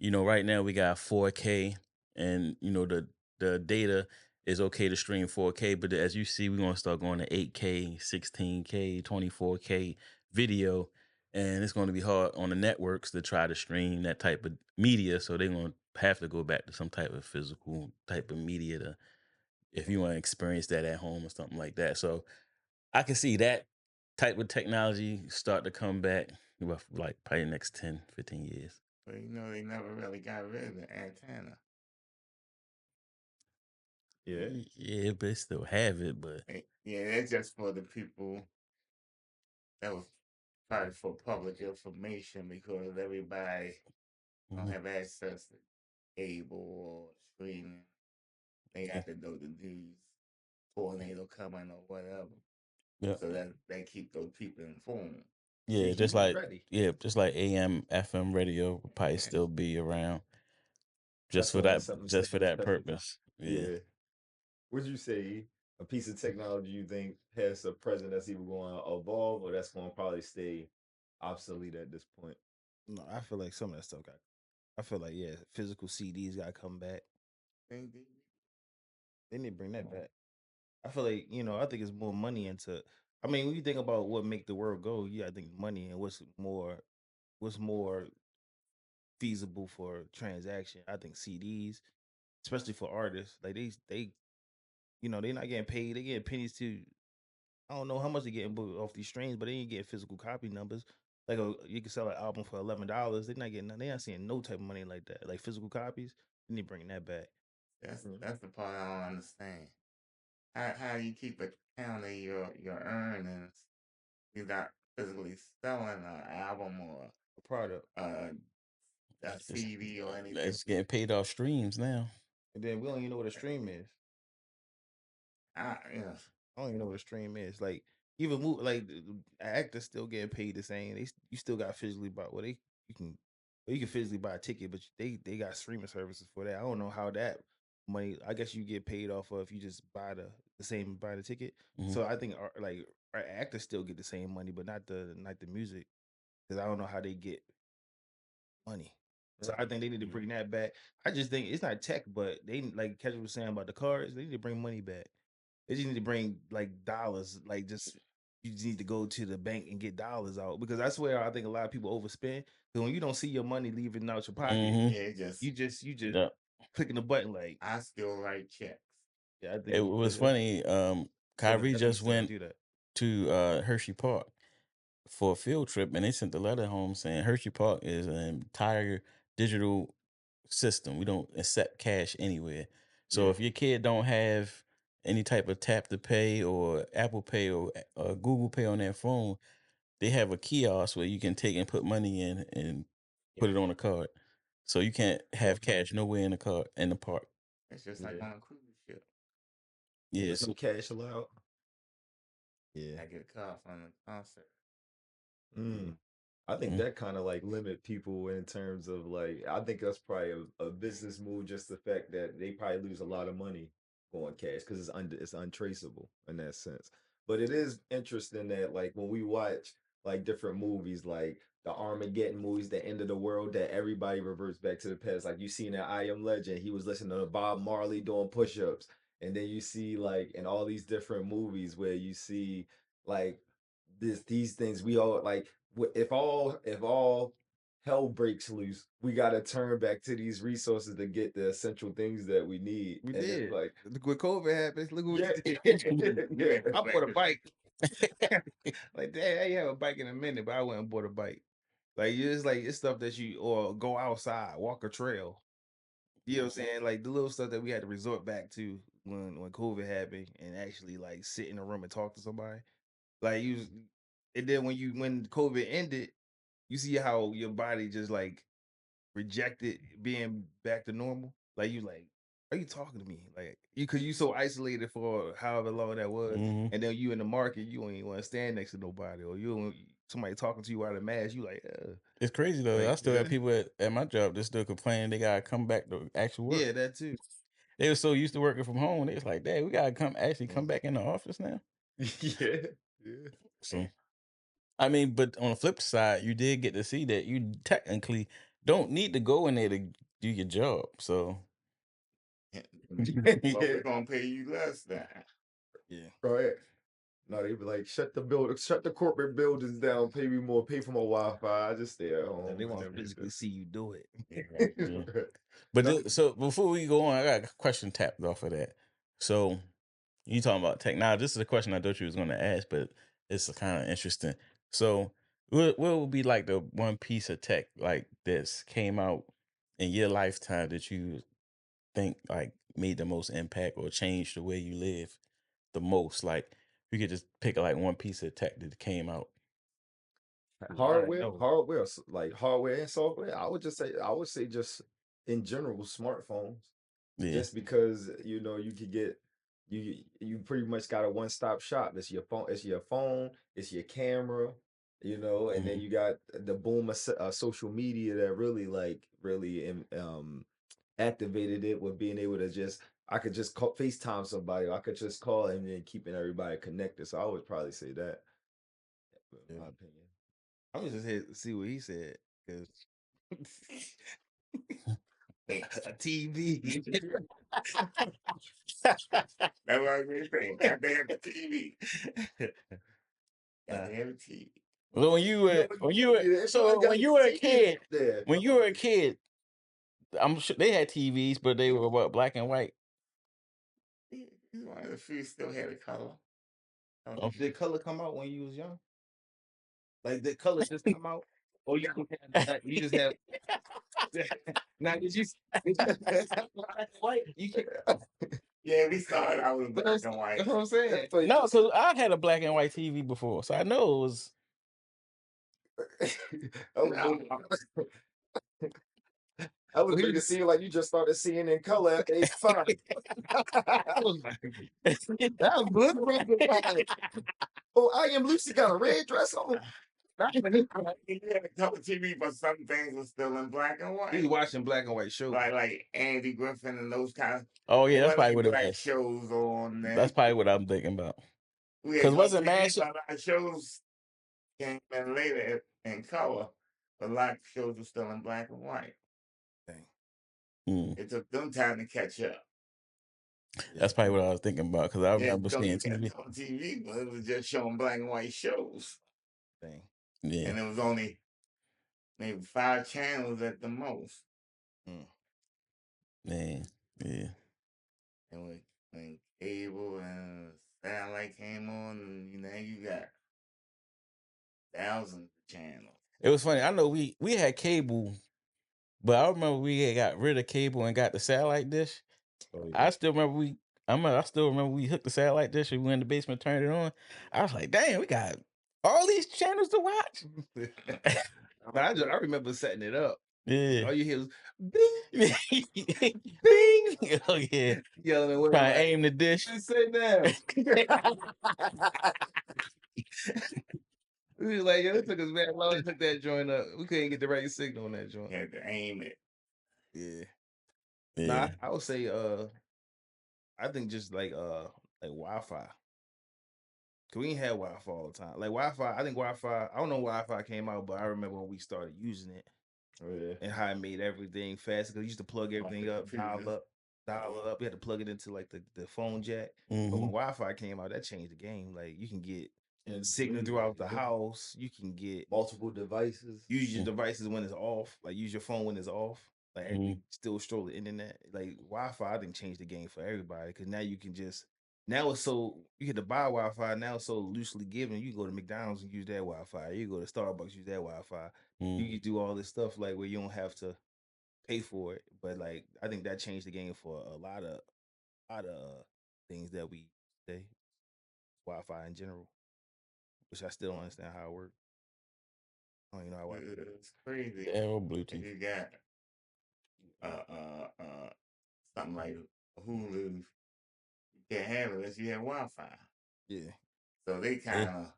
[SPEAKER 3] right now we got 4K, and the data is okay to stream 4K, but as you see, we're gonna start going to 8K, 16K, 24K video, and it's gonna be hard on the networks to try to stream that type of media, so they're gonna have to go back to some type of physical type of media to, if you want to experience that at home or something like that. So I can see that type of technology start to come back, like probably the next 10, 15 years.
[SPEAKER 5] But they never really got rid of the antenna.
[SPEAKER 2] Yeah.
[SPEAKER 3] Yeah, but they still have it, but
[SPEAKER 5] Yeah, that's just for the people. That was probably for public information because everybody don't
[SPEAKER 3] mhm,
[SPEAKER 5] have access to cable or streaming. They
[SPEAKER 3] yeah,
[SPEAKER 5] got to know the news, tornado coming or whatever.
[SPEAKER 3] yeah,
[SPEAKER 5] So that they keep those people informed.
[SPEAKER 3] yeah,
[SPEAKER 2] See, he was ready.
[SPEAKER 3] just like AM, FM radio will probably
[SPEAKER 5] Yeah.
[SPEAKER 3] still be around
[SPEAKER 2] That's why it's something
[SPEAKER 3] just for that
[SPEAKER 2] special time.
[SPEAKER 3] purpose. Yeah.
[SPEAKER 2] Yeah. Would you say a piece of technology you think has a present that's either going to evolve or that's going to probably stay obsolete at this point?
[SPEAKER 4] No, I feel like some of that stuff got. I feel like physical CDs got to come back. They need to bring that back. I feel like I think it's more money into. I mean, when you think about what make the world go, I think money and what's more feasible for transaction. I think CDs, especially for artists, like they're not getting paid. They getting pennies too. I don't know how much they getting off these streams, but they ain't getting physical copy numbers. Like you can sell an album for $11. They're not getting. They're not seeing no type of money like that. Like physical copies, they need to bring that back.
[SPEAKER 5] That's the part I don't understand. How you keep account of your earnings? You're not physically selling an album or
[SPEAKER 4] A product,
[SPEAKER 5] a
[SPEAKER 3] It's,
[SPEAKER 5] CD or anything.
[SPEAKER 3] it's getting paid off streams now.
[SPEAKER 4] and then we don't even know what a stream is.
[SPEAKER 5] Yeah.
[SPEAKER 4] I don't even know what a stream is. Like even like the actors still getting paid the same. You still got physically buy you can physically buy a ticket, but they got streaming services for that. I don't know how that money. I guess you get paid off of if you just buy the same buy the ticket.
[SPEAKER 3] Mhm.
[SPEAKER 4] So I think our actors still get the same money, but not the music, because I don't know how they get money. So I think they need to bring that back. I just think it's not tech, but they, like Kendrick was saying about the cards, they need to bring money back. They just need to bring like dollars. Like just you just need to go to the bank and get dollars out, because I swear I think a lot of people overspend. 'Cause when you don't see your money leaving out your pocket,
[SPEAKER 3] Mhm.
[SPEAKER 5] Yeah, it just
[SPEAKER 4] you just
[SPEAKER 3] Yeah.
[SPEAKER 4] clicking the button like,
[SPEAKER 5] I still write checks.
[SPEAKER 4] yeah, I think
[SPEAKER 3] It was funny. Kyrie just went
[SPEAKER 4] do that.
[SPEAKER 3] to Hershey Park for a field trip, and they sent a letter home saying Hershey Park is an entire digital system. We don't accept cash anywhere. So
[SPEAKER 2] Yeah.
[SPEAKER 3] if your kid don't have any type of tap to pay or Apple Pay or Google Pay on their phone, they have a kiosk where you can take and put money in and put it on a card. So you can't have cash nowhere in the card in the park.
[SPEAKER 5] It's just like
[SPEAKER 4] Yeah.
[SPEAKER 5] on a cruise ship.
[SPEAKER 3] Yeah,
[SPEAKER 2] There's no
[SPEAKER 3] so
[SPEAKER 2] cash allowed.
[SPEAKER 4] Yeah.
[SPEAKER 5] I get a call from the concert.
[SPEAKER 2] Mm. I think
[SPEAKER 3] Mm.
[SPEAKER 2] that kind of like limit people in terms of like I think that's probably a business move, just the fact that they probably lose a lot of money going cash because it's untraceable in that sense. But it is interesting that like when we watch like different movies like the Armageddon movies, the end of the world, that everybody reverts back to the past. Like you see in that I Am Legend, he was listening to Bob Marley doing push-ups. And then you see like in all these different movies where you see like these things we all like if all hell breaks loose, we got to turn back to these resources to get the essential things that we need.
[SPEAKER 4] We
[SPEAKER 2] And it's
[SPEAKER 4] did.
[SPEAKER 2] like,
[SPEAKER 4] Look what COVID happens. Look what
[SPEAKER 2] yeah,
[SPEAKER 4] we did.
[SPEAKER 2] yeah,
[SPEAKER 4] I bought a bike. Like, dad, I ain't have a bike in a minute, but I went and bought a bike. Like, it's stuff that you or go outside, walk a trail. You know what I'm saying? Like the little stuff that we had to resort back to when COVID happened and actually like sit in a room and talk to somebody. Like and then when COVID ended, you see how your body just like rejected being back to normal. Like you like, are you talking to me? Like you so isolated for however long that was,
[SPEAKER 3] Mhm.
[SPEAKER 4] and then you in the market, you ain't want to stand next to nobody, or somebody talking to you out of mask, you like,
[SPEAKER 3] It's crazy though. I
[SPEAKER 4] like
[SPEAKER 3] still have people at my job that still complaining they gotta come back to actual work.
[SPEAKER 4] yeah, that too.
[SPEAKER 3] They were so used to working from home. They was like, "Dad, we gotta come back in the office now."
[SPEAKER 2] yeah, yeah.
[SPEAKER 3] So, I mean, but on the flip side, you did get to see that you technically don't need to go in there to do your job. So,
[SPEAKER 5] But we're gonna pay you less then.
[SPEAKER 4] Yeah,
[SPEAKER 2] Right. No, they be like, shut the corporate buildings down, pay me more, pay for my Wi-Fi. I just stay at home.
[SPEAKER 4] they
[SPEAKER 2] and
[SPEAKER 4] want to
[SPEAKER 2] everything.
[SPEAKER 4] physically see you do it.
[SPEAKER 3] yeah. But
[SPEAKER 2] No.
[SPEAKER 3] so before we go on, I got a question tapped off of that. So you talking about tech? Now, this is a question I thought you was going to ask, but it's kind of interesting. So, what would be like the one piece of tech like this came out in your lifetime that you think like made the most impact or changed the way you live the most? Like, you could just pick like one piece of tech that came out.
[SPEAKER 2] Like hardware and software. I would say just in general smartphones.
[SPEAKER 3] Yeah.
[SPEAKER 2] Just because you could get you pretty much got a one-stop shop. It's your phone, it's your camera, and then
[SPEAKER 3] Mhm.
[SPEAKER 2] you got the boom of social media that really activated it with being able to just I could just call FaceTime somebody, or I could just call and then keeping everybody connected. So I would probably say that, in
[SPEAKER 4] Yeah.
[SPEAKER 2] my opinion.
[SPEAKER 4] I'm just here to see what he said because a TV.
[SPEAKER 5] That's what I was saying. Got to have a TV. Got to have a TV.
[SPEAKER 3] Well, when you were a kid,
[SPEAKER 2] Yeah.
[SPEAKER 3] when you were a kid, I'm sure they had TVs, but they were what, black and white.
[SPEAKER 5] He's one of the few still had a color.
[SPEAKER 3] Oh.
[SPEAKER 4] Did color come out when you was young? Like did color just come out, or you just have? Now did you white? You can't.
[SPEAKER 5] Yeah, we started out with black and white.
[SPEAKER 4] That's what I'm saying.
[SPEAKER 3] No, because I had a black and white TV before, so I know it was.
[SPEAKER 2] I was making it seem like you just started seeing in color at age 5.
[SPEAKER 4] I was like, that was good, brother.
[SPEAKER 2] Oh, I Am Lucy got a red dress on.
[SPEAKER 5] He had a color TV, but some things were still in black and
[SPEAKER 4] He was
[SPEAKER 5] white.
[SPEAKER 4] watching black and white shows.
[SPEAKER 5] Like Andy Griffin and those kind of.
[SPEAKER 3] Oh yeah, that's
[SPEAKER 5] There
[SPEAKER 3] probably
[SPEAKER 5] wasn't
[SPEAKER 3] what it
[SPEAKER 5] black
[SPEAKER 3] was.
[SPEAKER 5] shows on there.
[SPEAKER 3] That's probably what I'm thinking about.
[SPEAKER 5] We had
[SPEAKER 3] 'Cause wasn't
[SPEAKER 5] color
[SPEAKER 3] MASH-
[SPEAKER 5] TVs, a lot of shows came in later in color, but a lot of shows were still in black and white.
[SPEAKER 3] Mm.
[SPEAKER 5] It took them time to catch up.
[SPEAKER 3] That's probably what I was thinking about because I remember seeing TV.
[SPEAKER 5] On TV, but it was just showing black and white shows.
[SPEAKER 4] Thing.
[SPEAKER 3] Yeah.
[SPEAKER 5] And it was only maybe 5 channels at the most.
[SPEAKER 3] Man, yeah.
[SPEAKER 5] And when cable and satellite came on, and now you got thousands of channels.
[SPEAKER 3] It was funny. I know we had cable, but I remember we had got rid of cable and got the satellite dish.
[SPEAKER 2] Oh yeah.
[SPEAKER 3] I still remember I still remember we hooked the satellite dish and we went in the basement, turned it on. I was like, damn, we got all these channels to watch.
[SPEAKER 4] But I remember setting it up.
[SPEAKER 3] Yeah.
[SPEAKER 4] All you hear was bing,
[SPEAKER 3] Bing. Oh yeah.
[SPEAKER 4] yelling away.
[SPEAKER 3] Trying
[SPEAKER 4] Like,
[SPEAKER 3] to aim the dish.
[SPEAKER 4] sit down. We was like, yo, it took us very long to hook that joint up. We couldn't get the right signal on that joint.
[SPEAKER 5] You had to aim it.
[SPEAKER 4] Yeah.
[SPEAKER 3] Yeah.
[SPEAKER 4] Nah, I would say I think just like Wi-Fi. Cause we ain't had Wi-Fi all the time. Like Wi-Fi, I think Wi-Fi, I don't know when Wi-Fi came out, but I remember when we started using it
[SPEAKER 2] Oh yeah.
[SPEAKER 4] and how it made everything faster. Cause you used to plug everything
[SPEAKER 5] the
[SPEAKER 4] up,
[SPEAKER 5] computers.
[SPEAKER 4] dial it up. You had to plug it into like the phone jack. But
[SPEAKER 3] Mhm.
[SPEAKER 4] when Wi-Fi came out, that changed the game. Like you can get
[SPEAKER 2] And
[SPEAKER 4] signal throughout the house. You can get
[SPEAKER 2] multiple devices.
[SPEAKER 4] use your devices when it's off. Like use your phone when it's off. Like and you
[SPEAKER 3] Mhm.
[SPEAKER 4] still stroll the internet. Like Wi-Fi, I think changed the game for everybody because now you can just now it's so you get to buy Wi-Fi. Now it's so loosely given. You go to McDonald's and use that Wi-Fi. You go to Starbucks, use that Wi-Fi. You
[SPEAKER 3] Mhm.
[SPEAKER 4] can do all this stuff like where you don't have to pay for it. But like I think that changed the game for a lot of things that we say Wi-Fi in general, which I still don't understand how it works. I don't even know how Wi-Fi.
[SPEAKER 5] It's crazy.
[SPEAKER 3] Yeah, or
[SPEAKER 5] If
[SPEAKER 3] Bluetooth.
[SPEAKER 5] you got something like Hulu, you can't have it unless you have Wi-Fi.
[SPEAKER 4] Yeah.
[SPEAKER 5] So they
[SPEAKER 3] Yeah.
[SPEAKER 5] kind of,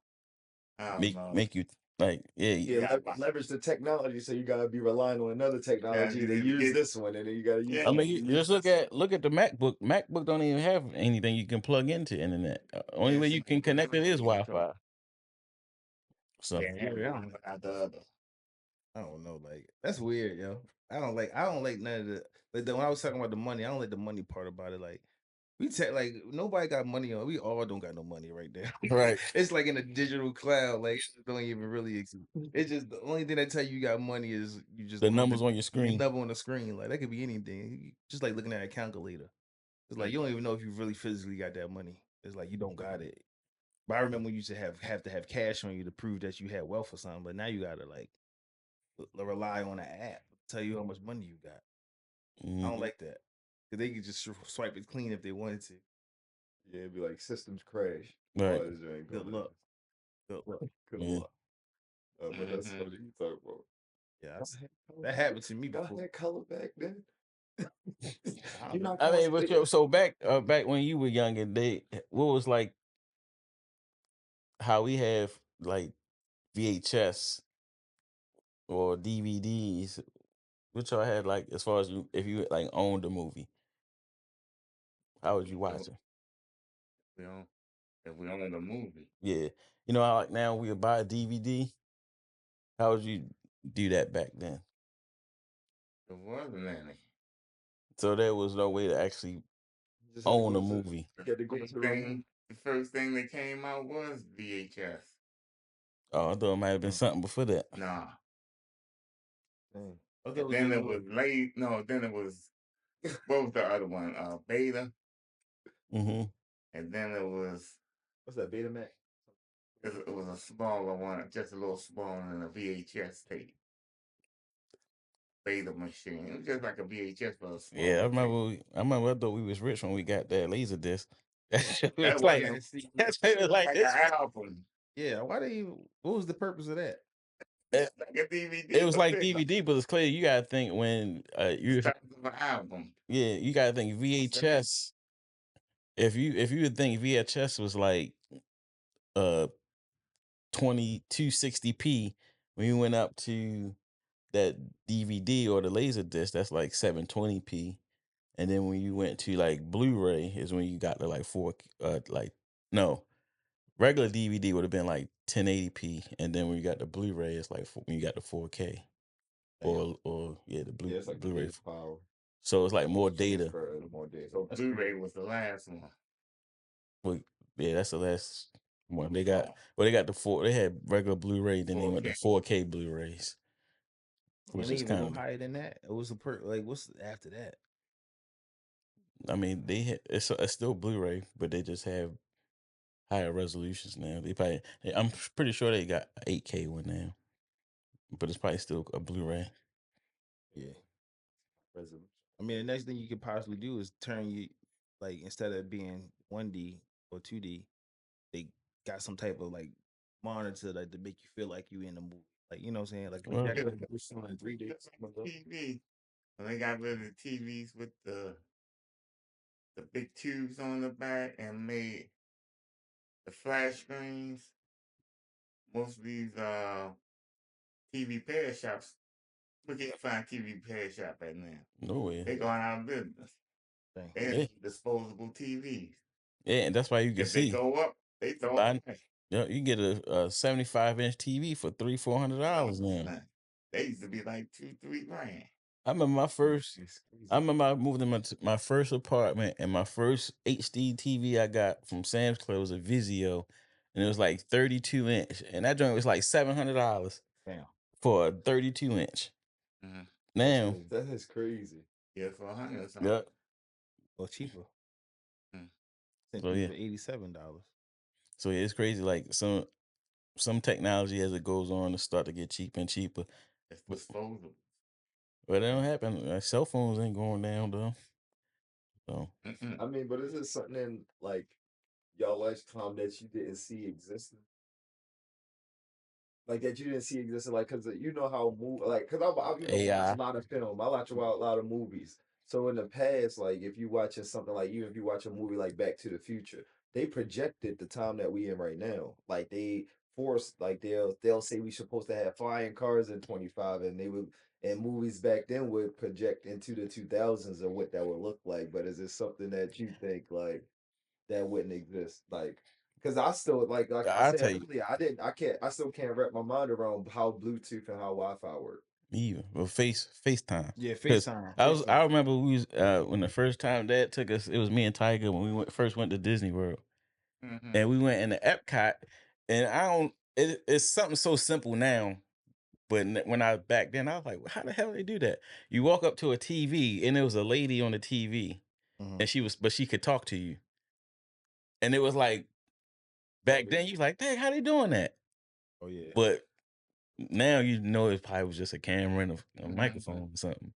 [SPEAKER 5] I don't know.
[SPEAKER 3] Make you like
[SPEAKER 2] Yeah,
[SPEAKER 5] Yeah.
[SPEAKER 2] leverage the technology, so you gotta be relying on another technology to use this one, and then you gotta use.
[SPEAKER 5] Yeah.
[SPEAKER 3] I mean, you just look at the MacBook. MacBook don't even have anything you can plug into internet. Only way you can connect it is Wi-Fi. So
[SPEAKER 5] Can't have one without the other.
[SPEAKER 4] I don't know, like that's weird, yo. I don't like none of the when I was talking about the money, I don't like the money part about it. Like we like nobody got money on. We all don't got no money right now.
[SPEAKER 3] Right.
[SPEAKER 4] It's like in a digital cloud. Like it don't even really exist. It's just the only thing that tell you got money is you just
[SPEAKER 3] The
[SPEAKER 4] look at
[SPEAKER 3] numbers on your
[SPEAKER 4] the
[SPEAKER 3] screen.
[SPEAKER 4] number on the screen. Like that could be anything. Just like looking at a calculator. It's like you don't even know if you really physically got that money. It's like you don't got it. But I remember when you used to have to have cash on you to prove that you had wealth or something. But now you gotta like rely on an app to tell you how much money you got. I don't like that because they could just swipe it clean if they wanted to.
[SPEAKER 2] Yeah, it'd be like systems crash.
[SPEAKER 3] Right.
[SPEAKER 2] Oh, this ain't
[SPEAKER 4] Good
[SPEAKER 2] going
[SPEAKER 4] luck. Good luck.
[SPEAKER 2] Good
[SPEAKER 3] Yeah.
[SPEAKER 2] luck. But that's what you talk about.
[SPEAKER 4] Yeah, that happened to me
[SPEAKER 2] Got
[SPEAKER 4] before.
[SPEAKER 2] that color back then.
[SPEAKER 4] I
[SPEAKER 2] You're not.
[SPEAKER 3] I mean,
[SPEAKER 2] supposed
[SPEAKER 3] but
[SPEAKER 2] to-
[SPEAKER 3] so back when you were younger, what was like how we have like VHS or DVDs, which y'all had like as far as if you like owned the movie, how would you watch it?
[SPEAKER 5] You know, if we own the movie,
[SPEAKER 3] Yeah, you know how like now we would buy a DVD. How would you do that back then?
[SPEAKER 5] there wasn't any.
[SPEAKER 3] So there was no way to actually
[SPEAKER 2] Just had to
[SPEAKER 3] own
[SPEAKER 2] go
[SPEAKER 3] a
[SPEAKER 2] to-
[SPEAKER 3] movie.
[SPEAKER 2] you had to go to the-
[SPEAKER 5] The first thing that came out was VHS.
[SPEAKER 3] Oh, I thought it might have been something before that.
[SPEAKER 5] Nah.
[SPEAKER 4] Dang.
[SPEAKER 5] And then it was late. No, then it was what was the other one? Beta.
[SPEAKER 3] Mm-hmm.
[SPEAKER 5] And then it was
[SPEAKER 2] What's that, Betamax?
[SPEAKER 5] it was a smaller one, just a little smaller than a VHS tape. Beta machine. It was just like a VHS, but a smaller
[SPEAKER 3] Yeah, I
[SPEAKER 5] tape.
[SPEAKER 3] remember. I thought we was rich when we got that laser disc.
[SPEAKER 5] That
[SPEAKER 3] It's like
[SPEAKER 5] wasn't
[SPEAKER 3] that's what it was like
[SPEAKER 5] like
[SPEAKER 3] this.
[SPEAKER 5] an album.
[SPEAKER 4] Yeah, why they even? What was the purpose of that?
[SPEAKER 3] It,
[SPEAKER 5] Like a DVD.
[SPEAKER 3] it was
[SPEAKER 5] but
[SPEAKER 3] like
[SPEAKER 5] bigger.
[SPEAKER 3] DVD, but it's clear you gotta think when you
[SPEAKER 5] Size of an album.
[SPEAKER 3] yeah you gotta think VHS. If you would think VHS was like 2260p, when you went up to that DVD or the laser disc, that's like 720p. And then when you went to like Blu-ray is when you got to like no, regular DVD would have been like 1080p, and then when you got the Blu-ray, it's like when you got the 4K or yeah, the
[SPEAKER 2] Yeah, it's like the
[SPEAKER 3] Blu-ray.
[SPEAKER 2] data power.
[SPEAKER 3] So it's like more data.
[SPEAKER 2] More data.
[SPEAKER 5] So Blu-ray was the last one.
[SPEAKER 3] Well, yeah, that's the last one they got. Well, they got they had regular Bluray, then they went to 4K Blu-rays. which
[SPEAKER 4] And they
[SPEAKER 3] is
[SPEAKER 4] even
[SPEAKER 3] kind
[SPEAKER 4] go
[SPEAKER 3] of.
[SPEAKER 4] higher than that. It was a like what's after that?
[SPEAKER 3] I mean, it's still Blu-ray, but they just have higher resolutions now. I'm pretty sure they got 8K one now, but it's probably still a Blu-ray.
[SPEAKER 4] Yeah.
[SPEAKER 2] Resolution.
[SPEAKER 4] I mean, the next thing you could possibly do is turn you like instead of being 1D or 2D, they got some type of like monitor like to make you feel like you in the movie. Like you know what I'm saying? Like
[SPEAKER 3] Well,
[SPEAKER 2] Yeah, like we're showing 3D.
[SPEAKER 5] Just like the TV. When they got rid of the TVs with the big tubes on the back and made the flash screens, most of these TV repair shops, we can't find TV repair shop at now.
[SPEAKER 3] no way.
[SPEAKER 5] They going out of business.
[SPEAKER 4] Dang.
[SPEAKER 5] They have
[SPEAKER 3] Yeah,
[SPEAKER 5] disposable TVs.
[SPEAKER 3] yeah, and that's why you can
[SPEAKER 5] If they
[SPEAKER 3] see.
[SPEAKER 5] go up, they throw
[SPEAKER 3] Buy,
[SPEAKER 5] them away.
[SPEAKER 3] yeah, you get a 75-inch TV for $300-400 now.
[SPEAKER 5] They used to be like 2-3 grand.
[SPEAKER 3] I remember my first.
[SPEAKER 2] It's crazy.
[SPEAKER 3] I remember I moved into my first apartment, and my first HD TV I got from Sam's Club was a Vizio, and it was like 32-inch, and that joint was like $700
[SPEAKER 4] Damn.
[SPEAKER 3] for a 32-inch.
[SPEAKER 5] Mhm.
[SPEAKER 3] Now,
[SPEAKER 2] That is crazy.
[SPEAKER 5] Yeah, for 100 or something.
[SPEAKER 3] yeah,
[SPEAKER 4] Or cheaper.
[SPEAKER 5] Mm.
[SPEAKER 4] Sent
[SPEAKER 3] So,
[SPEAKER 4] me
[SPEAKER 3] yeah.
[SPEAKER 4] for $87.
[SPEAKER 3] so yeah, it's crazy. Like some technology as it goes on to start to get cheaper and cheaper,
[SPEAKER 5] It's
[SPEAKER 3] but
[SPEAKER 5] disposable.
[SPEAKER 3] it don't happen. Cell phones ain't going down though. So
[SPEAKER 2] I mean, but is it something in like y'all lifetime that you didn't see existing? Like that you didn't see existing, like because you know how like because I watch
[SPEAKER 3] AI.
[SPEAKER 2] a lot of film, I watch a lot of movies. So in the past, like if you watching something like even if you watch a movie like Back to the Future, they projected the time that we in right now. Like they force like they'll say we supposed to have flying cars in 25, and they would and movies back then would project into the 2000s of what that would look like. But is it something that you think like that wouldn't exist? Like, because I still like I
[SPEAKER 3] I
[SPEAKER 2] said
[SPEAKER 3] tell you,
[SPEAKER 2] earlier, I still can't wrap my mind around how Bluetooth and how Wi-Fi work.
[SPEAKER 3] even well, FaceTime.
[SPEAKER 4] Yeah,
[SPEAKER 3] Because
[SPEAKER 4] FaceTime.
[SPEAKER 3] I remember we was when the first time Dad took us, it was me and Tiger when we first went to Disney World,
[SPEAKER 5] Mm-hmm.
[SPEAKER 3] and we went in the Epcot, and I don't. It's something so simple now, but when I back then I was like, how the hell they do that? You walk up to a TV and there was a lady on the TV,
[SPEAKER 4] Mhm.
[SPEAKER 3] and she could talk to you, and it was like back then you was like, dang, how they doing that?
[SPEAKER 4] Oh yeah.
[SPEAKER 3] But now you know it probably was just a camera and a
[SPEAKER 5] Mhm.
[SPEAKER 3] microphone or something.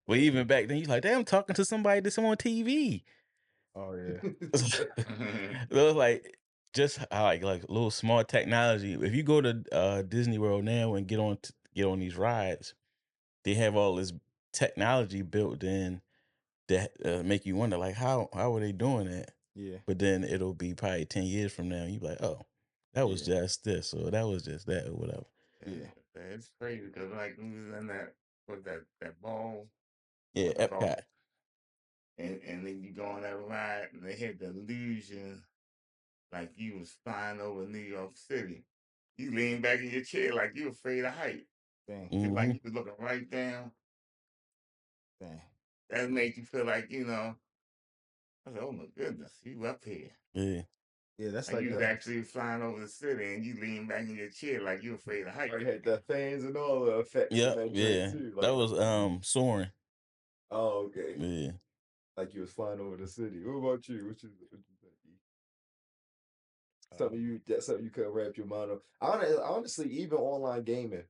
[SPEAKER 3] But even back then, you like, damn, I'm talking to somebody that's on TV.
[SPEAKER 4] Oh yeah.
[SPEAKER 3] So it was like just how, like little small technology. If you go to Disney World now and get on these rides, they have all this technology built in that make you wonder like how are they doing that?
[SPEAKER 4] Yeah.
[SPEAKER 3] But then it'll be probably 10 years from now, and you be like, oh, that was
[SPEAKER 4] Yeah.
[SPEAKER 3] just this or that was just that or whatever.
[SPEAKER 4] Yeah.
[SPEAKER 5] It's crazy because like we was in that ball
[SPEAKER 3] Yeah,
[SPEAKER 5] or the golf,
[SPEAKER 3] Epcot.
[SPEAKER 5] and then you go on that ride and they had the illusion like you was flying over New York City. You lean back in your chair like you afraid of height.
[SPEAKER 4] Dang.
[SPEAKER 5] Feel like
[SPEAKER 3] Hmm.
[SPEAKER 5] you was looking right down.
[SPEAKER 4] Dang.
[SPEAKER 5] That made you feel like, I said, oh my goodness, you up here.
[SPEAKER 3] Yeah.
[SPEAKER 4] Yeah, that's
[SPEAKER 5] Like
[SPEAKER 4] like
[SPEAKER 5] you was actually flying over the city and you lean back in your chair like you afraid of height.
[SPEAKER 2] Like had the fans and all the effects in
[SPEAKER 3] Yep.
[SPEAKER 2] that drink
[SPEAKER 3] Yeah.
[SPEAKER 2] too.
[SPEAKER 3] That
[SPEAKER 2] Like
[SPEAKER 3] was soaring.
[SPEAKER 2] oh okay,
[SPEAKER 3] Yeah.
[SPEAKER 2] like you was flying over the city. What about you? What you think? E?
[SPEAKER 4] um,
[SPEAKER 2] Something you couldn't wrap your mind on. Honestly, even online gaming,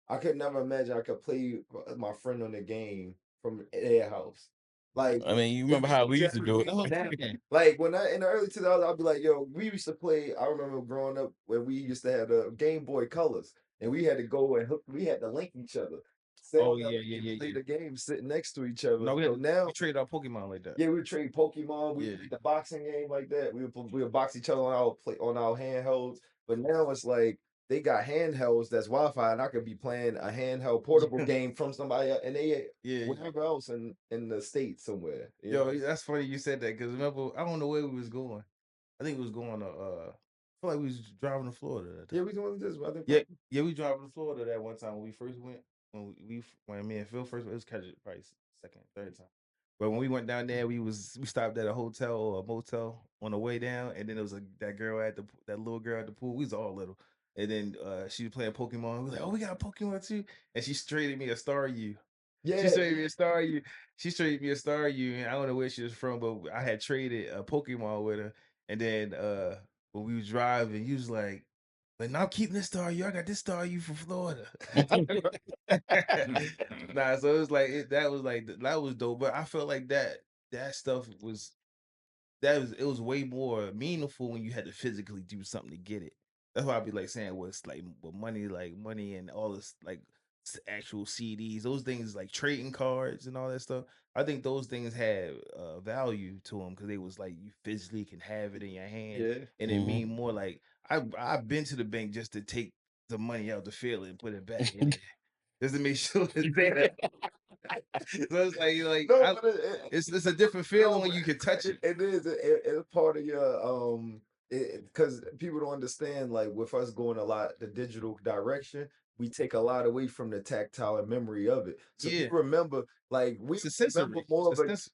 [SPEAKER 2] I could never imagine I could play my friend on the game from their house. Like
[SPEAKER 3] I mean, you
[SPEAKER 2] it
[SPEAKER 3] remember
[SPEAKER 2] used
[SPEAKER 3] how
[SPEAKER 2] to
[SPEAKER 3] we used to do
[SPEAKER 2] generally
[SPEAKER 3] it?
[SPEAKER 2] now. Like when I in the early 2000s, I'd be like, yo, we used to play. I remember growing up when we used to have the Game Boy Colors, and we had to go and hook. We had to link each other. Stay
[SPEAKER 4] oh
[SPEAKER 2] on that
[SPEAKER 4] yeah,
[SPEAKER 2] link
[SPEAKER 4] yeah,
[SPEAKER 2] and
[SPEAKER 4] yeah,
[SPEAKER 2] play
[SPEAKER 4] yeah.
[SPEAKER 2] the game sitting next to each other.
[SPEAKER 4] No,
[SPEAKER 2] So now
[SPEAKER 4] we traded our Pokemon like that.
[SPEAKER 2] yeah, we would trade Pokemon. We
[SPEAKER 4] Yeah.
[SPEAKER 2] played the boxing game like that. We would box each other on our handhelds. But now it's like they got handhelds that's Wi-Fi, and I could be playing a handheld portable game from somebody and they
[SPEAKER 4] Yeah.
[SPEAKER 2] wherever else in the state somewhere. You
[SPEAKER 4] Yo,
[SPEAKER 2] know?
[SPEAKER 4] that's funny you said that because remember I don't know where we was going. I think we was going to I feel like we was driving to Florida that
[SPEAKER 2] Yeah,
[SPEAKER 4] time.
[SPEAKER 2] we doing this. I think
[SPEAKER 4] Yeah, yeah, we driving to Florida that one time when we first went. When me and Phil first went, it was kind of probably second, third time. But when we went down there, we stopped at a hotel or a motel on the way down, and then there was that little girl at the pool. We was all little, And then she was playing Pokemon. We was like, oh, we got a Pokemon too. And she traded me a Staryu.
[SPEAKER 2] Yeah.
[SPEAKER 4] She traded me a Staryu. She traded me a Staryu. And I don't know where she was from, but I had traded a Pokemon with her. And then when we was driving, you was like, but now I'm keeping this Staryu. I got this Staryu from Florida. Nah, so it was like that was dope. But I felt like that stuff was it was way more meaningful when you had to physically do something to get it. That's why I'd be like saying what's like with money, like money and all this like actual CDs, those things like trading cards and all that stuff. I think those things had value to them because they was like you physically can have it in your hand,
[SPEAKER 2] Yeah.
[SPEAKER 4] and it mean more like I've been to the bank just to take the money out the field and put it back in it, just to make sure it's there. So it's like
[SPEAKER 2] No, but
[SPEAKER 4] it's a different feeling
[SPEAKER 2] no,
[SPEAKER 4] when
[SPEAKER 2] but
[SPEAKER 4] you can touch it.
[SPEAKER 2] it is it's part of your because people don't understand like with us going a lot the digital direction, we take a lot away from the tactile and memory of it. So you
[SPEAKER 4] Yeah.
[SPEAKER 2] remember like we
[SPEAKER 4] It's a
[SPEAKER 2] remember
[SPEAKER 4] sensory.
[SPEAKER 2] more
[SPEAKER 4] It's
[SPEAKER 2] of
[SPEAKER 4] a
[SPEAKER 2] a
[SPEAKER 4] sense.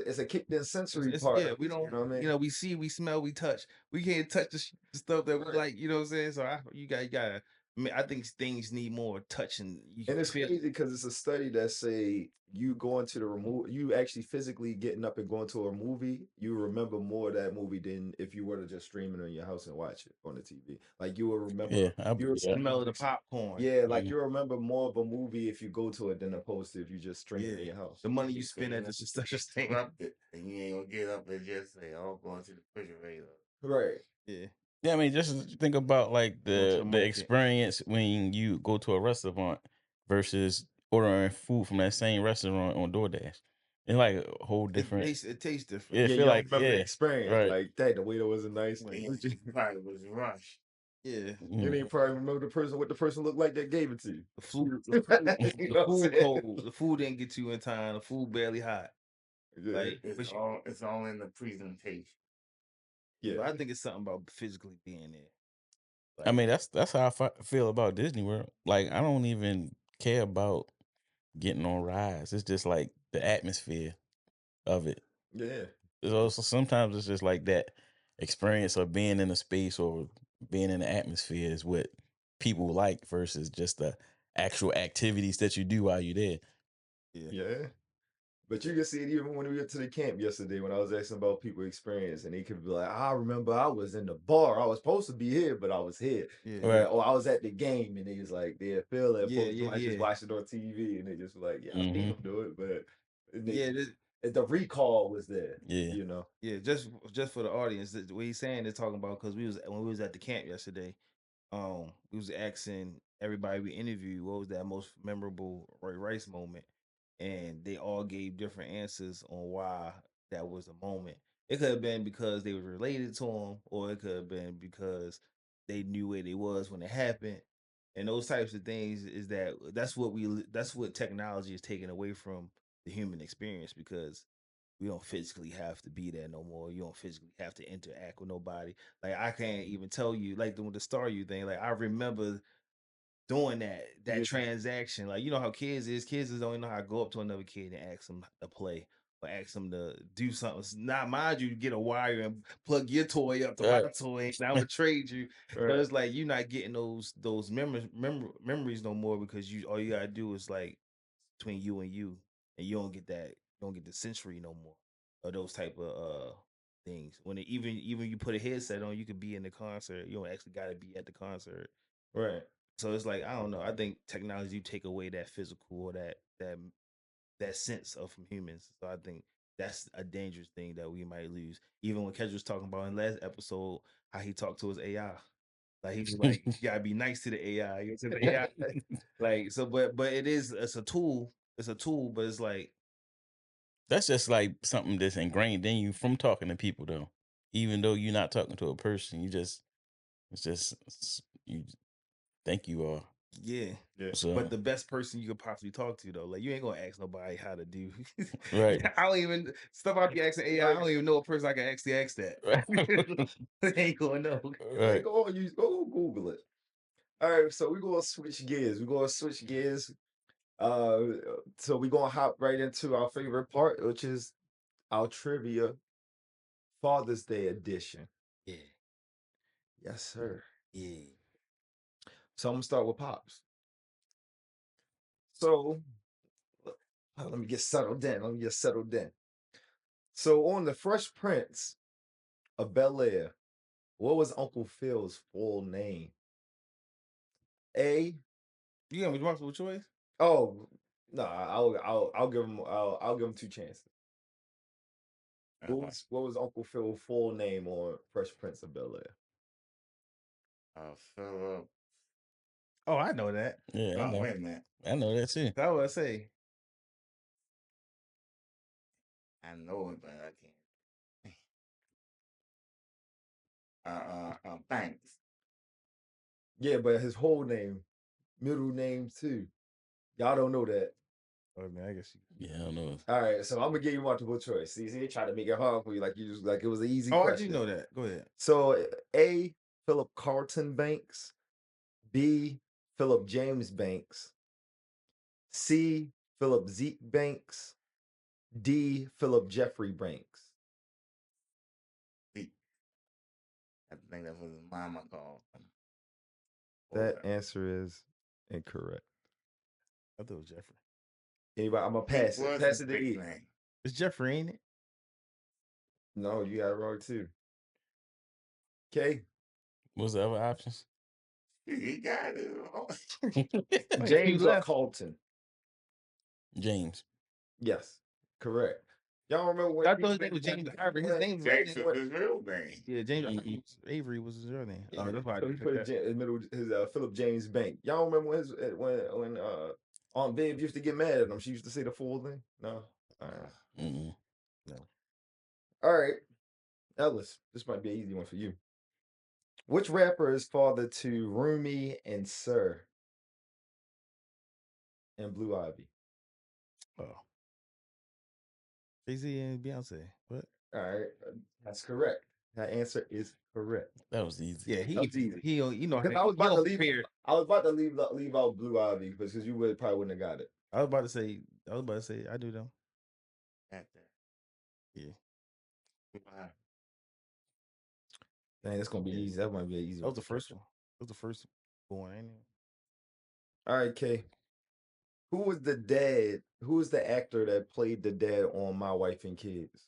[SPEAKER 2] it's a kicked in sensory
[SPEAKER 4] It's
[SPEAKER 2] part
[SPEAKER 4] yeah.
[SPEAKER 2] of
[SPEAKER 4] We
[SPEAKER 2] it. You
[SPEAKER 4] don't.
[SPEAKER 2] know what I mean?
[SPEAKER 4] We see, we smell, we touch. We can't touch the stuff that we
[SPEAKER 2] Right.
[SPEAKER 4] like. You know what I'm saying? So you gotta. I mean, I think things need more touch, and you
[SPEAKER 2] And
[SPEAKER 4] can
[SPEAKER 2] it's
[SPEAKER 4] feel
[SPEAKER 2] crazy
[SPEAKER 4] it.
[SPEAKER 2] because it's a study that say you going to the you actually physically getting up and going to a movie, you remember more of that movie than if you were to just stream it on your house and watch it on the TV. Like you will remember,
[SPEAKER 3] Yeah, I
[SPEAKER 2] you
[SPEAKER 3] believe that.
[SPEAKER 4] Smell of the popcorn.
[SPEAKER 2] yeah, like
[SPEAKER 3] Mhm.
[SPEAKER 2] you remember more of a movie if you go to it than opposed to if you just stream it in
[SPEAKER 4] Yeah.
[SPEAKER 2] your house.
[SPEAKER 4] The money you
[SPEAKER 5] Because
[SPEAKER 4] spend
[SPEAKER 5] you're
[SPEAKER 4] at
[SPEAKER 5] not
[SPEAKER 4] the such thing.
[SPEAKER 5] interrupted, and you ain't gonna get up and just say, "Oh, I'm going to the refrigerator."
[SPEAKER 2] Right.
[SPEAKER 4] Yeah.
[SPEAKER 3] Yeah, I mean, just think about like
[SPEAKER 4] Go to the
[SPEAKER 3] the
[SPEAKER 4] market.
[SPEAKER 3] experience when you go to a restaurant versus ordering food from that same restaurant on DoorDash. It's like a whole different.
[SPEAKER 4] It tastes different.
[SPEAKER 3] Yeah, I
[SPEAKER 2] Yeah, you
[SPEAKER 3] feel
[SPEAKER 2] don't
[SPEAKER 3] like
[SPEAKER 2] remember the experience.
[SPEAKER 3] right.
[SPEAKER 2] Like that, the waiter wasn't nice.
[SPEAKER 5] Well,
[SPEAKER 2] Like
[SPEAKER 5] you probably was rushed.
[SPEAKER 4] Yeah.
[SPEAKER 2] you didn't even probably remember the person what the person looked like that gave it to you.
[SPEAKER 4] The food.
[SPEAKER 2] You
[SPEAKER 4] The
[SPEAKER 2] know what I'm
[SPEAKER 4] food
[SPEAKER 2] saying?
[SPEAKER 4] cold. The food didn't get to you in time. The food barely hot.
[SPEAKER 2] Yeah.
[SPEAKER 4] Like,
[SPEAKER 5] It's
[SPEAKER 4] but you,
[SPEAKER 5] all in the presentation.
[SPEAKER 2] Yeah.
[SPEAKER 4] but I think it's something about physically being there.
[SPEAKER 3] I
[SPEAKER 4] Like,
[SPEAKER 3] mean, that's how feel about Disney World. Like, I don't even care about getting on rides. It's just like the atmosphere of it.
[SPEAKER 2] Yeah.
[SPEAKER 3] It's also sometimes it's just like that experience of being in a space or being in the atmosphere is what people like versus just the actual activities that you do while you're there.
[SPEAKER 4] yeah.
[SPEAKER 2] Yeah. But you can see it even when we went to the camp yesterday when I was asking about people experience and they could be like, I remember I was in the bar. I was supposed to be here, but I was here.
[SPEAKER 4] Yeah.
[SPEAKER 2] And be like,
[SPEAKER 3] Right.
[SPEAKER 2] oh, I was at the game. And they was like, they feel that
[SPEAKER 4] Yeah,
[SPEAKER 2] folks
[SPEAKER 4] yeah,
[SPEAKER 2] might just
[SPEAKER 4] yeah.
[SPEAKER 2] watch it on TV and they just like, yeah, I seen
[SPEAKER 3] Hmm.
[SPEAKER 2] them do it, but
[SPEAKER 4] Yeah,
[SPEAKER 2] the recall was there,
[SPEAKER 3] Yeah.
[SPEAKER 2] you know.
[SPEAKER 4] yeah. Just for the audience, what he's saying is talking about because when we was at the camp yesterday, we was asking everybody we interviewed what was that most memorable Roy Rice moment, and they all gave different answers on why that was a moment. It could have been because they were related to him, or it could have been because they knew where they was when it happened. And those types of things is that's what technology is taking away from the human experience because we don't physically have to be there no more. You don't physically have to interact with nobody. Like I can't even tell you, like doing the Star You thing. Like I remember doing that
[SPEAKER 2] Yeah.
[SPEAKER 4] transaction. Like you know how kids is don't even know how to go up to another kid and ask them to play or ask them to do something. Not mind you, get a wire and plug your toy up to my
[SPEAKER 3] Right.
[SPEAKER 4] toy. And I'm gonna trade you. So
[SPEAKER 2] Right.
[SPEAKER 4] it's like you're not getting those memories no more because you all you gotta do is like between you, and you don't get that, you don't get the sensory no more, or those type of things. When even you put a headset on, you could be in the concert. You don't actually got to be at the concert.
[SPEAKER 2] Right.
[SPEAKER 4] So it's like I don't know. I think technology take away that physical or that sense of from humans. So I think that's a dangerous thing that we might lose. Even when Kedra was talking about in last episode how he talked to his AI. Like he was like, you gotta be nice to the AI. You know, to the AI. Like so, but it's a tool. It's a tool, but it's like
[SPEAKER 3] That's just like something that's ingrained in you from talking to people, though. Even though you're not talking to a person, you think you are.
[SPEAKER 4] yeah.
[SPEAKER 2] Yeah.
[SPEAKER 4] But
[SPEAKER 3] So
[SPEAKER 4] the best person you could possibly talk to though, like you ain't gonna ask nobody how to do.
[SPEAKER 3] right.
[SPEAKER 4] I don't even stuff I be asking AI. I don't even know a person I can actually ask that.
[SPEAKER 3] Right.
[SPEAKER 4] They ain't gonna know.
[SPEAKER 2] Like
[SPEAKER 3] Right.
[SPEAKER 2] go Google it. All right, so we're gonna switch gears. We're gonna switch gears. Uh so we're gonna hop right into our favorite part, which is our trivia Father's Day edition.
[SPEAKER 4] Yeah,
[SPEAKER 2] Yes, sir.
[SPEAKER 4] yeah.
[SPEAKER 2] So I'm gonna start with Pops. So let me get settled in. So on the Fresh Prince of Bel-Air, what was Uncle Phil's full name? A.
[SPEAKER 4] You gonna be multiple choice?
[SPEAKER 2] Oh no, I'll give him two chances. What was Uncle Phil's full name on Fresh Prince of Bel-Air?
[SPEAKER 5] Philip.
[SPEAKER 4] Oh, I know that.
[SPEAKER 3] Yeah, I
[SPEAKER 5] Oh,
[SPEAKER 3] know.
[SPEAKER 5] wait a minute.
[SPEAKER 3] I know that too.
[SPEAKER 4] I was say.
[SPEAKER 5] I know it, but I can't. Thanks.
[SPEAKER 2] Yeah, but his whole name, middle name too. Y'all don't know that.
[SPEAKER 4] Oh man, I guess you.
[SPEAKER 3] Yeah, I don't know.
[SPEAKER 2] All right, so I'm gonna give you multiple choice. See, they try to make it hard for you, like it was an easy
[SPEAKER 4] Oh,
[SPEAKER 2] question.
[SPEAKER 4] I do know that. Go ahead.
[SPEAKER 2] So A. Philip Carlton Banks, B. Philip James Banks, C. Philip Zeke Banks, D. Philip Jeffrey Banks.
[SPEAKER 5] I think that's what his mama called him.
[SPEAKER 2] That answer is incorrect.
[SPEAKER 4] I thought it was Jeffrey.
[SPEAKER 2] Anybody? I'm gonna pass it. Pass it to E.
[SPEAKER 5] Name.
[SPEAKER 4] It's Jeffrey, ain't it?
[SPEAKER 2] No, you got it wrong too. Okay.
[SPEAKER 3] What's the other options?
[SPEAKER 5] He got it wrong.
[SPEAKER 4] Wait,
[SPEAKER 2] James
[SPEAKER 4] you
[SPEAKER 2] or
[SPEAKER 4] left.
[SPEAKER 2] Carlton?
[SPEAKER 3] James.
[SPEAKER 2] Yes, correct. Y'all remember when
[SPEAKER 4] I thought his name was James Avery. His name was
[SPEAKER 5] James is his real name.
[SPEAKER 4] Yeah, James
[SPEAKER 3] Mhm.
[SPEAKER 4] Avery was his real name.
[SPEAKER 2] Yeah,
[SPEAKER 4] Oh, that's why
[SPEAKER 2] so
[SPEAKER 4] I
[SPEAKER 2] he put
[SPEAKER 4] picked that.
[SPEAKER 2] his middle his Philip James Bank. Y'all remember when Aunt Viv used to get mad at him? She used to say the full thing. No, all right,
[SPEAKER 3] Mm-mm.
[SPEAKER 4] No.
[SPEAKER 2] all right. Ellis, this might be an easy one for you. Which rapper is father to Rumi and Sir and Blue Ivy?
[SPEAKER 4] Oh. Jay-Z and Beyonce. What?
[SPEAKER 2] All right, that's correct. That answer is correct.
[SPEAKER 3] That was easy.
[SPEAKER 4] Yeah,
[SPEAKER 2] That's easy.
[SPEAKER 4] he you know,
[SPEAKER 2] Because I was about to leave out Blue Ivy because you probably wouldn't have got it.
[SPEAKER 4] I was about to say I do them.
[SPEAKER 5] Got that.
[SPEAKER 4] Yeah.
[SPEAKER 5] Wow.
[SPEAKER 2] Dang, that's gonna be
[SPEAKER 4] Yeah.
[SPEAKER 2] easy. That might be an easy
[SPEAKER 4] That
[SPEAKER 2] one.
[SPEAKER 4] was the first one. That was the first one, ain't it?
[SPEAKER 2] All right, Kay. Who was the dad? Who was the actor that played the dad on My Wife and Kids?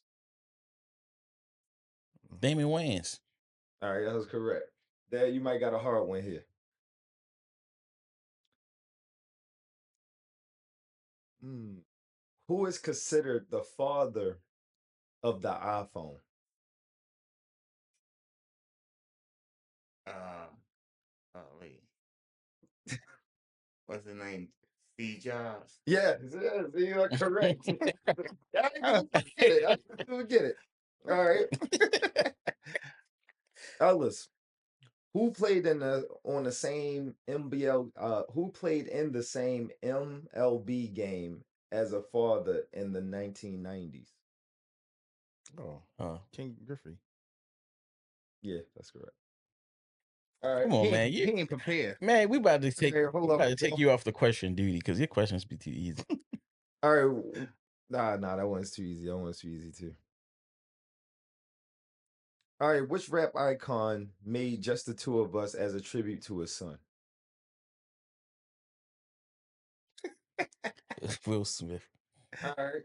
[SPEAKER 3] Damon Wayans.
[SPEAKER 2] All right, that was correct. Dad, you might got a hard one here. Who is considered the father of the iPhone?
[SPEAKER 5] Wait. What's his name? Steve Jobs.
[SPEAKER 2] Yes, you are correct. I didn't get it. All right. Ellis, who played in the same MLB game as a father in the 1990s?
[SPEAKER 4] Oh. King Griffey.
[SPEAKER 2] Yeah, that's correct. All right.
[SPEAKER 3] Come on,
[SPEAKER 4] He
[SPEAKER 3] man.
[SPEAKER 4] ain't prepared.
[SPEAKER 3] Man, we about to take
[SPEAKER 2] Okay, hold on.
[SPEAKER 3] take you off the question duty because your questions be too easy.
[SPEAKER 2] All right. Nah, that one's too easy. That one's too easy too. All right, which rap icon made Just the Two of Us as a tribute to his son?
[SPEAKER 3] Will Smith.
[SPEAKER 2] All right.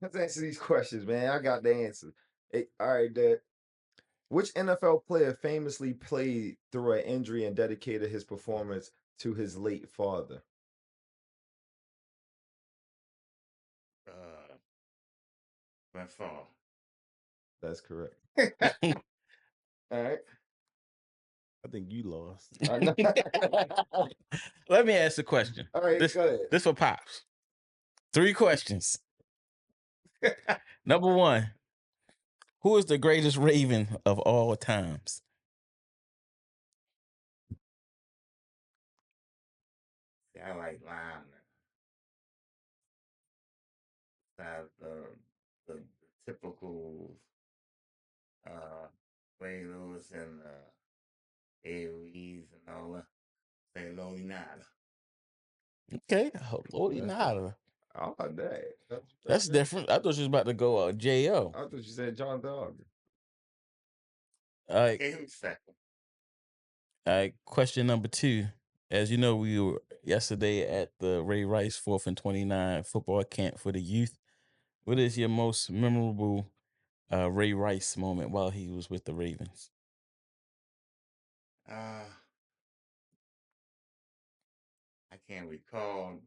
[SPEAKER 2] Let's answer these questions, man. I got the answer. All right, Dad. Which NFL player famously played through an injury and dedicated his performance to his late father?
[SPEAKER 5] Brent Favre.
[SPEAKER 2] That's correct. All right.
[SPEAKER 4] I think you lost.
[SPEAKER 2] I know.
[SPEAKER 3] Let me ask a question.
[SPEAKER 2] All right, go ahead.
[SPEAKER 3] This for Pops. 3 questions. Number 1. Who is the greatest Raven of all times?
[SPEAKER 5] I like linemen. The typical Ray Lewis and Aries and all that. Say Lodi Nada.
[SPEAKER 3] Okay. Holy nada.
[SPEAKER 2] Oh, dang.
[SPEAKER 3] That's different. I thought you was about to go J.O.
[SPEAKER 2] I thought you said John Dog.
[SPEAKER 3] All right.
[SPEAKER 5] Okay, who's second?
[SPEAKER 3] All right, question number 2. As you know, we were yesterday at the Ray Rice 4th and 29 football camp for the youth. What is your most memorable Ray Rice moment while he was with the Ravens?
[SPEAKER 5] I can't recall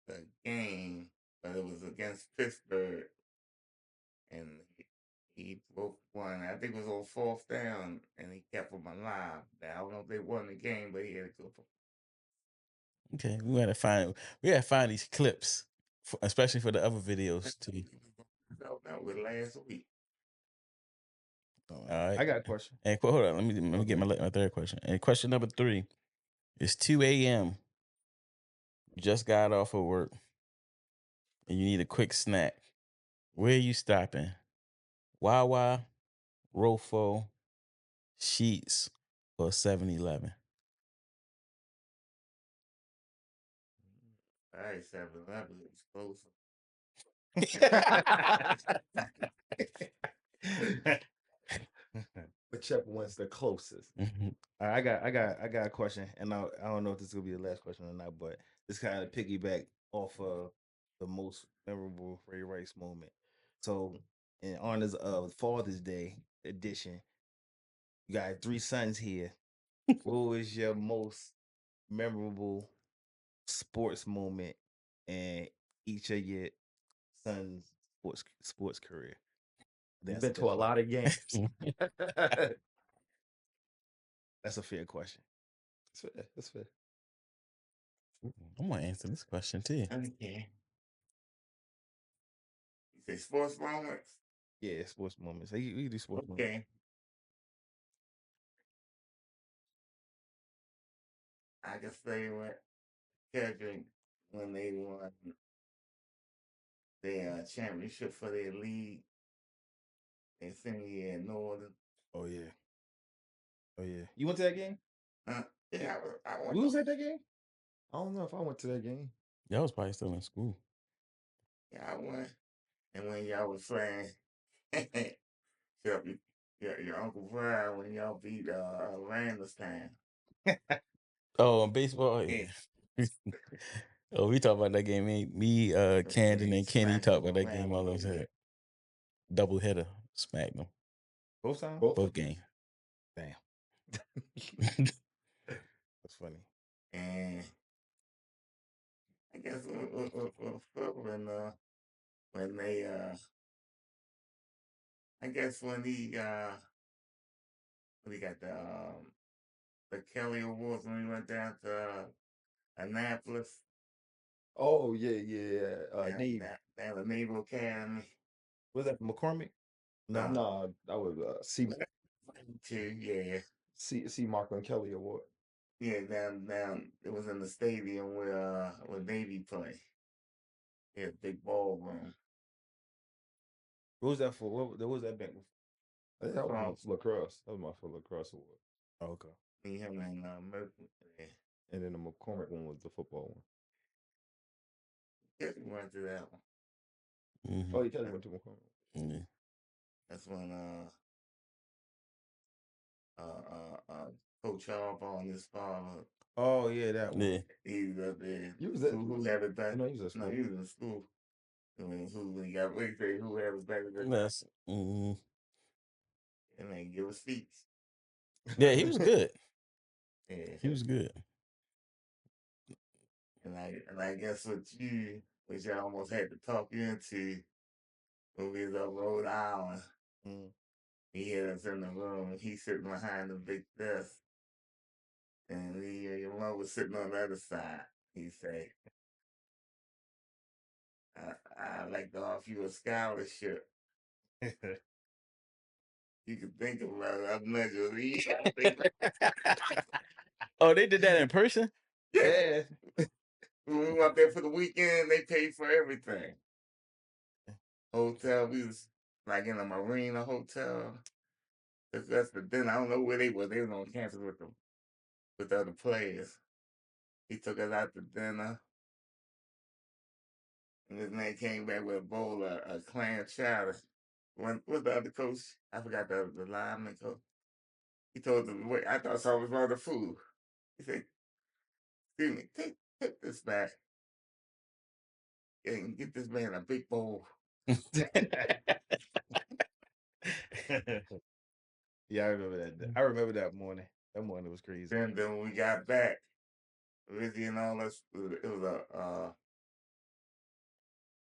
[SPEAKER 5] the game, but it was against Pittsburgh, and he broke one. I think it was on 4th down, and he kept them alive. Now, I don't know if they won the game, but he had a good.
[SPEAKER 3] Okay, we gotta find these clips, especially for the other videos too.
[SPEAKER 5] That was last week.
[SPEAKER 3] All right.
[SPEAKER 4] I got a question.
[SPEAKER 3] And hold on, let me get my third question. And question number 3 is 2 a.m. You just got off of work, and you need a quick snack. Where are you stopping? Wawa, Rofo, Sheets, or 7-Eleven?
[SPEAKER 5] All right, 7-Eleven is closer.
[SPEAKER 2] Whichever one's the closest.
[SPEAKER 3] Mhm.
[SPEAKER 4] I got a question, and I don't know if this is gonna be the last question or not, but this kind of piggyback off of the most memorable Ray Rice moment. So, in honors of Father's Day edition, you got 3 sons here. What was your most memorable sports moment in each of your sons' sports career?
[SPEAKER 2] You've been to a lot of games.
[SPEAKER 4] That's a fair question.
[SPEAKER 2] That's fair.
[SPEAKER 3] I'm gonna answer this question too.
[SPEAKER 5] Okay. You say sports moments?
[SPEAKER 4] Yeah, sports moments. We can do sports moments.
[SPEAKER 5] Okay. I can say what Kendrick when they won their championship for their league. They sent me in Northern.
[SPEAKER 4] Oh yeah. Oh yeah. You went to that game?
[SPEAKER 5] Yeah, I went.
[SPEAKER 4] You was at that game?
[SPEAKER 2] I don't know if I went to that game.
[SPEAKER 3] Y'all was probably still in school.
[SPEAKER 5] Yeah, I went. And when y'all was playing, your Uncle Brian when y'all beat Randallstown.
[SPEAKER 3] Oh, and baseball,
[SPEAKER 5] Yeah.
[SPEAKER 3] yeah. Oh, we talk about that game. Me, Camden, and Kenny talk about that game all the time. Double header, smacked them.
[SPEAKER 4] Both times?
[SPEAKER 3] Both games.
[SPEAKER 4] Damn. That's funny.
[SPEAKER 5] And I guess when they I guess when he got the Kelly Awards when he went down to Annapolis.
[SPEAKER 2] Oh yeah. Navy.
[SPEAKER 5] Down the Naval Academy.
[SPEAKER 4] Was that McCormick? No.
[SPEAKER 2] No, that was
[SPEAKER 5] Yeah.
[SPEAKER 2] C. Marklin Kelly Award.
[SPEAKER 5] Yeah, down it was in the stadium where Navy play. Yeah, big ballroom.
[SPEAKER 4] What was that for? What was that back?
[SPEAKER 2] That was lacrosse. That was my for lacrosse award.
[SPEAKER 4] Oh, okay.
[SPEAKER 5] Me, him, and Merton. Yeah.
[SPEAKER 2] And then the McCormick one was the football one.
[SPEAKER 5] Yes, we went to that one.
[SPEAKER 3] Mm-hmm.
[SPEAKER 2] Oh, you Kelly went to McCormick.
[SPEAKER 3] Yeah.
[SPEAKER 5] That's when Coach Harbaugh his father.
[SPEAKER 4] Oh yeah, that one.
[SPEAKER 3] Yeah.
[SPEAKER 5] He was up there.
[SPEAKER 2] You was at
[SPEAKER 5] Who had it back?
[SPEAKER 2] No, he was at school.
[SPEAKER 5] No, he was in school. When he got ready, say who had it back?
[SPEAKER 3] That's, mm-hmm.
[SPEAKER 5] And then give a speech.
[SPEAKER 3] Yeah, he was good.
[SPEAKER 5] Yeah,
[SPEAKER 3] He was good.
[SPEAKER 5] and I guess which I almost had to talk you into, when we was up Rhode Island. He had us in the room. He sitting behind the big desk, and your mom was sitting on the other side. He said, I'd like to offer you a scholarship. You can think about it. I'm not just
[SPEAKER 3] Oh, they did that in person?
[SPEAKER 5] Yeah. When we went there for the weekend, they paid for everything. Hotel, we was like in a marina hotel. That's the dinner. I don't know where they were. They was on campus with the other players. He took us out to dinner. And this man came back with a bowl of clam chowder. What's the other coach? I forgot the lineman coach. He told them, wait, I thought something was wrong with the food. He said, excuse me, take this back and get this man a big bowl.
[SPEAKER 4] Yeah, I remember that. I remember that morning. That morning was crazy.
[SPEAKER 5] Then when we got back, Rizzy and all us,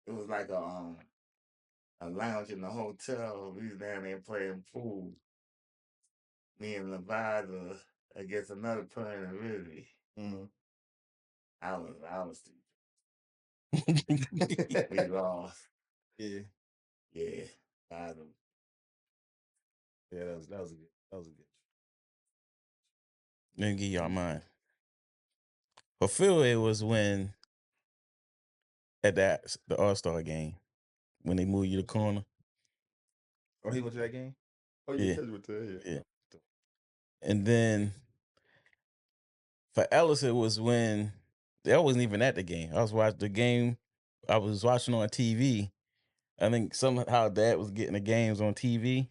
[SPEAKER 5] it was like a lounge in the hotel. We was down there playing pool. Me and Levada against another player in Rizzy.
[SPEAKER 4] Mhm.
[SPEAKER 5] I was we lost.
[SPEAKER 4] Yeah,
[SPEAKER 5] Yeah. I don't-
[SPEAKER 4] yeah, that was a good.
[SPEAKER 3] Let me give y'all mine. For Phil, it was when at the All-Star game when they moved you to corner.
[SPEAKER 4] Oh, he went to that game?
[SPEAKER 2] Oh,
[SPEAKER 3] Yeah.
[SPEAKER 2] Catch with that,
[SPEAKER 3] Yeah. And then for Ellis, it was when I wasn't even at the game. I was watching the game. I was watching on TV. I think somehow Dad was getting the games on TV,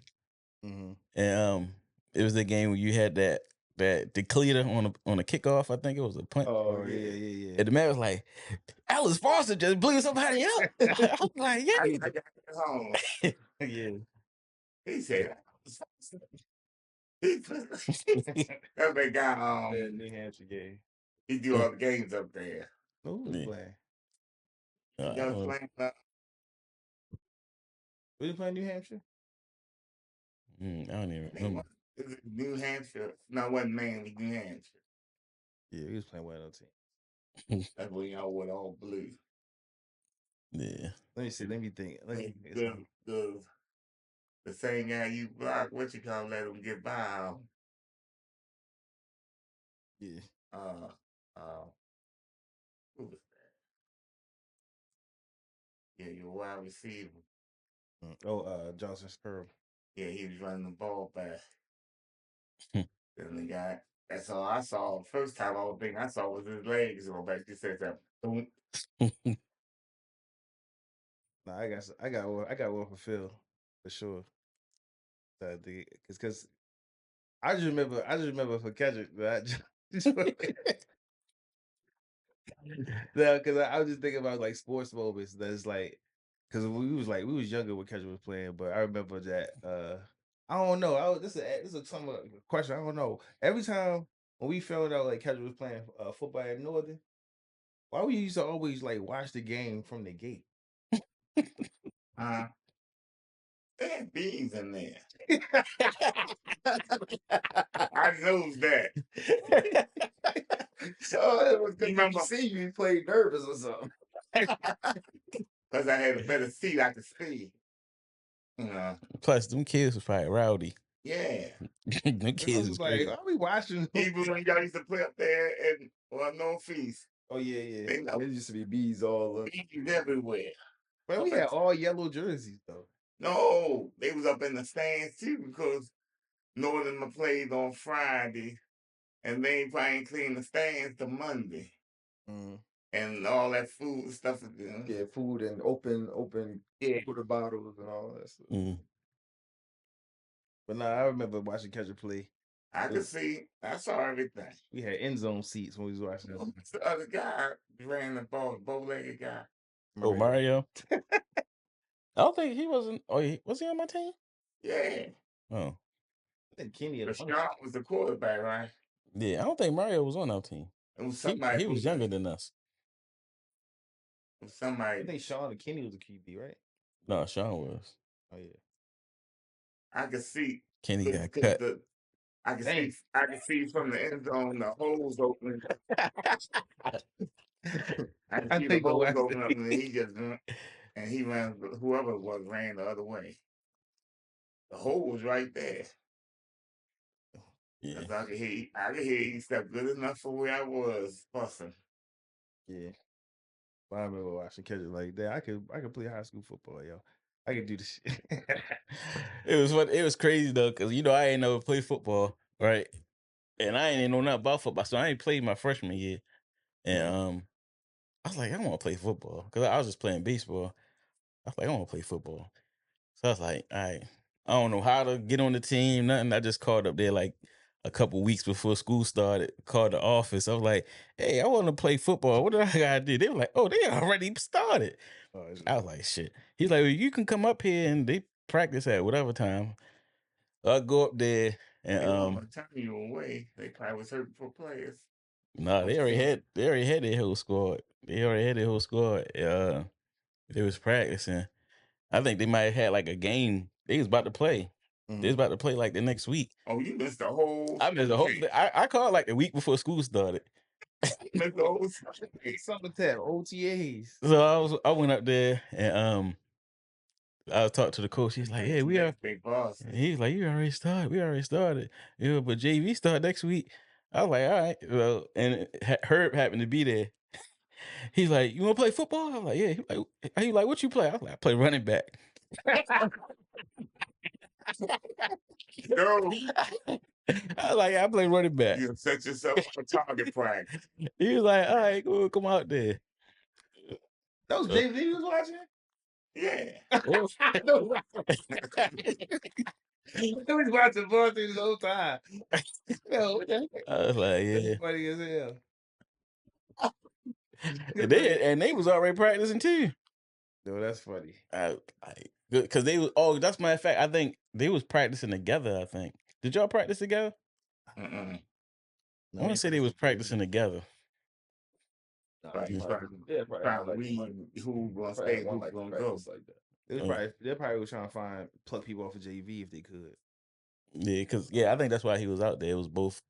[SPEAKER 4] Mm-hmm.
[SPEAKER 3] and it was the game where you had that the cleater on a kickoff. I think it was a punt.
[SPEAKER 4] Oh yeah.
[SPEAKER 3] And the man was like, "Alice Foster just blew somebody up." I was like,
[SPEAKER 5] I
[SPEAKER 3] "Yeah."
[SPEAKER 5] got home.
[SPEAKER 4] Yeah.
[SPEAKER 5] He said, that big guy,
[SPEAKER 4] That New Hampshire game.
[SPEAKER 5] he do all the games up there.
[SPEAKER 4] Who was
[SPEAKER 3] Yeah.
[SPEAKER 4] playing?
[SPEAKER 5] He was playing
[SPEAKER 4] Who was playing New Hampshire?
[SPEAKER 3] I don't even remember.
[SPEAKER 5] it was New Hampshire. No, it wasn't Maine, it was New Hampshire.
[SPEAKER 4] Yeah, he was playing one of those teams.
[SPEAKER 5] That's when y'all went all blue.
[SPEAKER 3] Yeah.
[SPEAKER 4] Let me see. Let me think.
[SPEAKER 5] The same guy you blocked, what you call let him get by.
[SPEAKER 4] Yeah.
[SPEAKER 5] Who was that? Yeah, your wide receiver.
[SPEAKER 4] Johnson Spurl.
[SPEAKER 5] Yeah, he was running the ball back.
[SPEAKER 3] Hmm.
[SPEAKER 5] Then the guy, that's all I saw. First time, all thing I saw was his legs go back. He said that. Boom.
[SPEAKER 4] No, I got one for Phil for sure. Because I just remember for Kendrick that because I was just thinking about like sports moments that's like because we was younger when Kendrick was playing, but I remember that I don't know. This is a question. I don't know. Every time when we found out like Kendrick was playing football at Northern, why we used to always like watch the game from the gate?
[SPEAKER 5] They had beans in there. I knows that.
[SPEAKER 2] So it was good.
[SPEAKER 5] Remember-
[SPEAKER 2] You see, you played nervous or something.
[SPEAKER 5] Because I had a better seat I could see. You know.
[SPEAKER 3] Plus, them kids was probably rowdy.
[SPEAKER 5] Yeah.
[SPEAKER 3] Them
[SPEAKER 4] I
[SPEAKER 3] kids
[SPEAKER 4] was
[SPEAKER 3] was
[SPEAKER 4] like,
[SPEAKER 3] crazy.
[SPEAKER 4] why are we watching?
[SPEAKER 5] Even when y'all used to play up there and no fees.
[SPEAKER 4] Oh yeah.
[SPEAKER 5] They know
[SPEAKER 2] There used to be bees all up.
[SPEAKER 5] bees everywhere.
[SPEAKER 4] But we had all yellow jerseys though.
[SPEAKER 5] No, they was up in the stands too because Northern played on Friday and they probably clean the stands to Monday. And all that food stuff.
[SPEAKER 2] Yeah, food and open
[SPEAKER 5] Yeah.
[SPEAKER 2] water bottles and all that stuff.
[SPEAKER 4] But no, I remember watching Kendrick play.
[SPEAKER 5] I could see. I saw everything.
[SPEAKER 4] We had end zone seats when we was watching.
[SPEAKER 5] Who's the other guy ran the ball, bow-legged guy?
[SPEAKER 3] Oh, Mario. I don't think he wasn't. Oh, was he on my team?
[SPEAKER 5] Yeah.
[SPEAKER 3] Oh,
[SPEAKER 4] I think Kenny
[SPEAKER 5] Rashawn was the quarterback, right?
[SPEAKER 3] yeah. I don't think Mario was on our team.
[SPEAKER 5] It was somebody.
[SPEAKER 3] He was younger than us.
[SPEAKER 5] It was somebody.
[SPEAKER 4] I think Sean and Kenny was a QB, right?
[SPEAKER 3] No, Sean was.
[SPEAKER 4] Oh yeah.
[SPEAKER 5] I could see.
[SPEAKER 3] Kenny got cut.
[SPEAKER 5] I could see from the end zone the holes open. I could see the holes open up, and he just and he ran. Whoever it was ran the other way. The hole was right there.
[SPEAKER 3] Yeah.
[SPEAKER 5] I could hear he stepped good enough for where I was fussing.
[SPEAKER 4] Yeah. But I remember watching Kendrick like that. I could play high school football, yo. I could do this shit.
[SPEAKER 3] It was fun. It was crazy though, cause I ain't never played football, right? And I ain't know nothing about football, so I ain't played my freshman year. And I was like, I want to play football, cause I was just playing baseball. I was like, I want to play football. So I was like, all right, I don't know how to get on the team, nothing. I just called up there like, a couple weeks before school started, called the office. I was like, "Hey, I want to play football. What do I gotta do?" They were like, "Oh, they already started."
[SPEAKER 4] Oh, it's-
[SPEAKER 3] I was like, "Shit." He's like, well, "You can come up here and they practice at whatever time." I go up there
[SPEAKER 5] They
[SPEAKER 3] and
[SPEAKER 5] want to turn you away. They probably was hurting for players.
[SPEAKER 3] no, they already had their whole squad. They already had their whole squad. They was practicing. I think they might have had like a game. They was about to play. They was about to play like the next week.
[SPEAKER 5] Oh, you missed the whole.
[SPEAKER 3] I missed the whole. I called like the week before school started.
[SPEAKER 5] Missed the whole.
[SPEAKER 4] Summertime OTAs.
[SPEAKER 3] So I went up there and I talked to the coach. He's like, "Yeah, we are."
[SPEAKER 5] Big boss.
[SPEAKER 3] He's like, "You already started. We already started. Yeah, but JV start next week." I was like, "All right." Well, and Herb happened to be there. He's like, "You want to play football?" I'm like, "Yeah." He like, "What you play?" I was like, "I play running back."
[SPEAKER 5] No,
[SPEAKER 3] I was like, "I play running back."
[SPEAKER 5] you set yourself up a target practice.
[SPEAKER 3] He was like, "All right, cool, come out there."
[SPEAKER 4] That was JV you was watching?
[SPEAKER 5] Yeah.
[SPEAKER 3] I
[SPEAKER 4] He was watching ball through the whole time. Yo, what the heck?
[SPEAKER 3] was like,
[SPEAKER 4] That's
[SPEAKER 3] "Yeah."
[SPEAKER 4] funny as hell.
[SPEAKER 3] And they was already practicing too.
[SPEAKER 4] No, that's funny.
[SPEAKER 3] Because they was that's my fact. I think they was practicing together. I think. Did y'all practice together?
[SPEAKER 5] Mm-mm.
[SPEAKER 3] I want to say they was practicing together.
[SPEAKER 5] Probably trying to weed who gonna stay, who gonna go.
[SPEAKER 2] like that.
[SPEAKER 4] They probably was trying to pluck people off of JV if they could.
[SPEAKER 3] Yeah, because I think that's why he was out there. It was both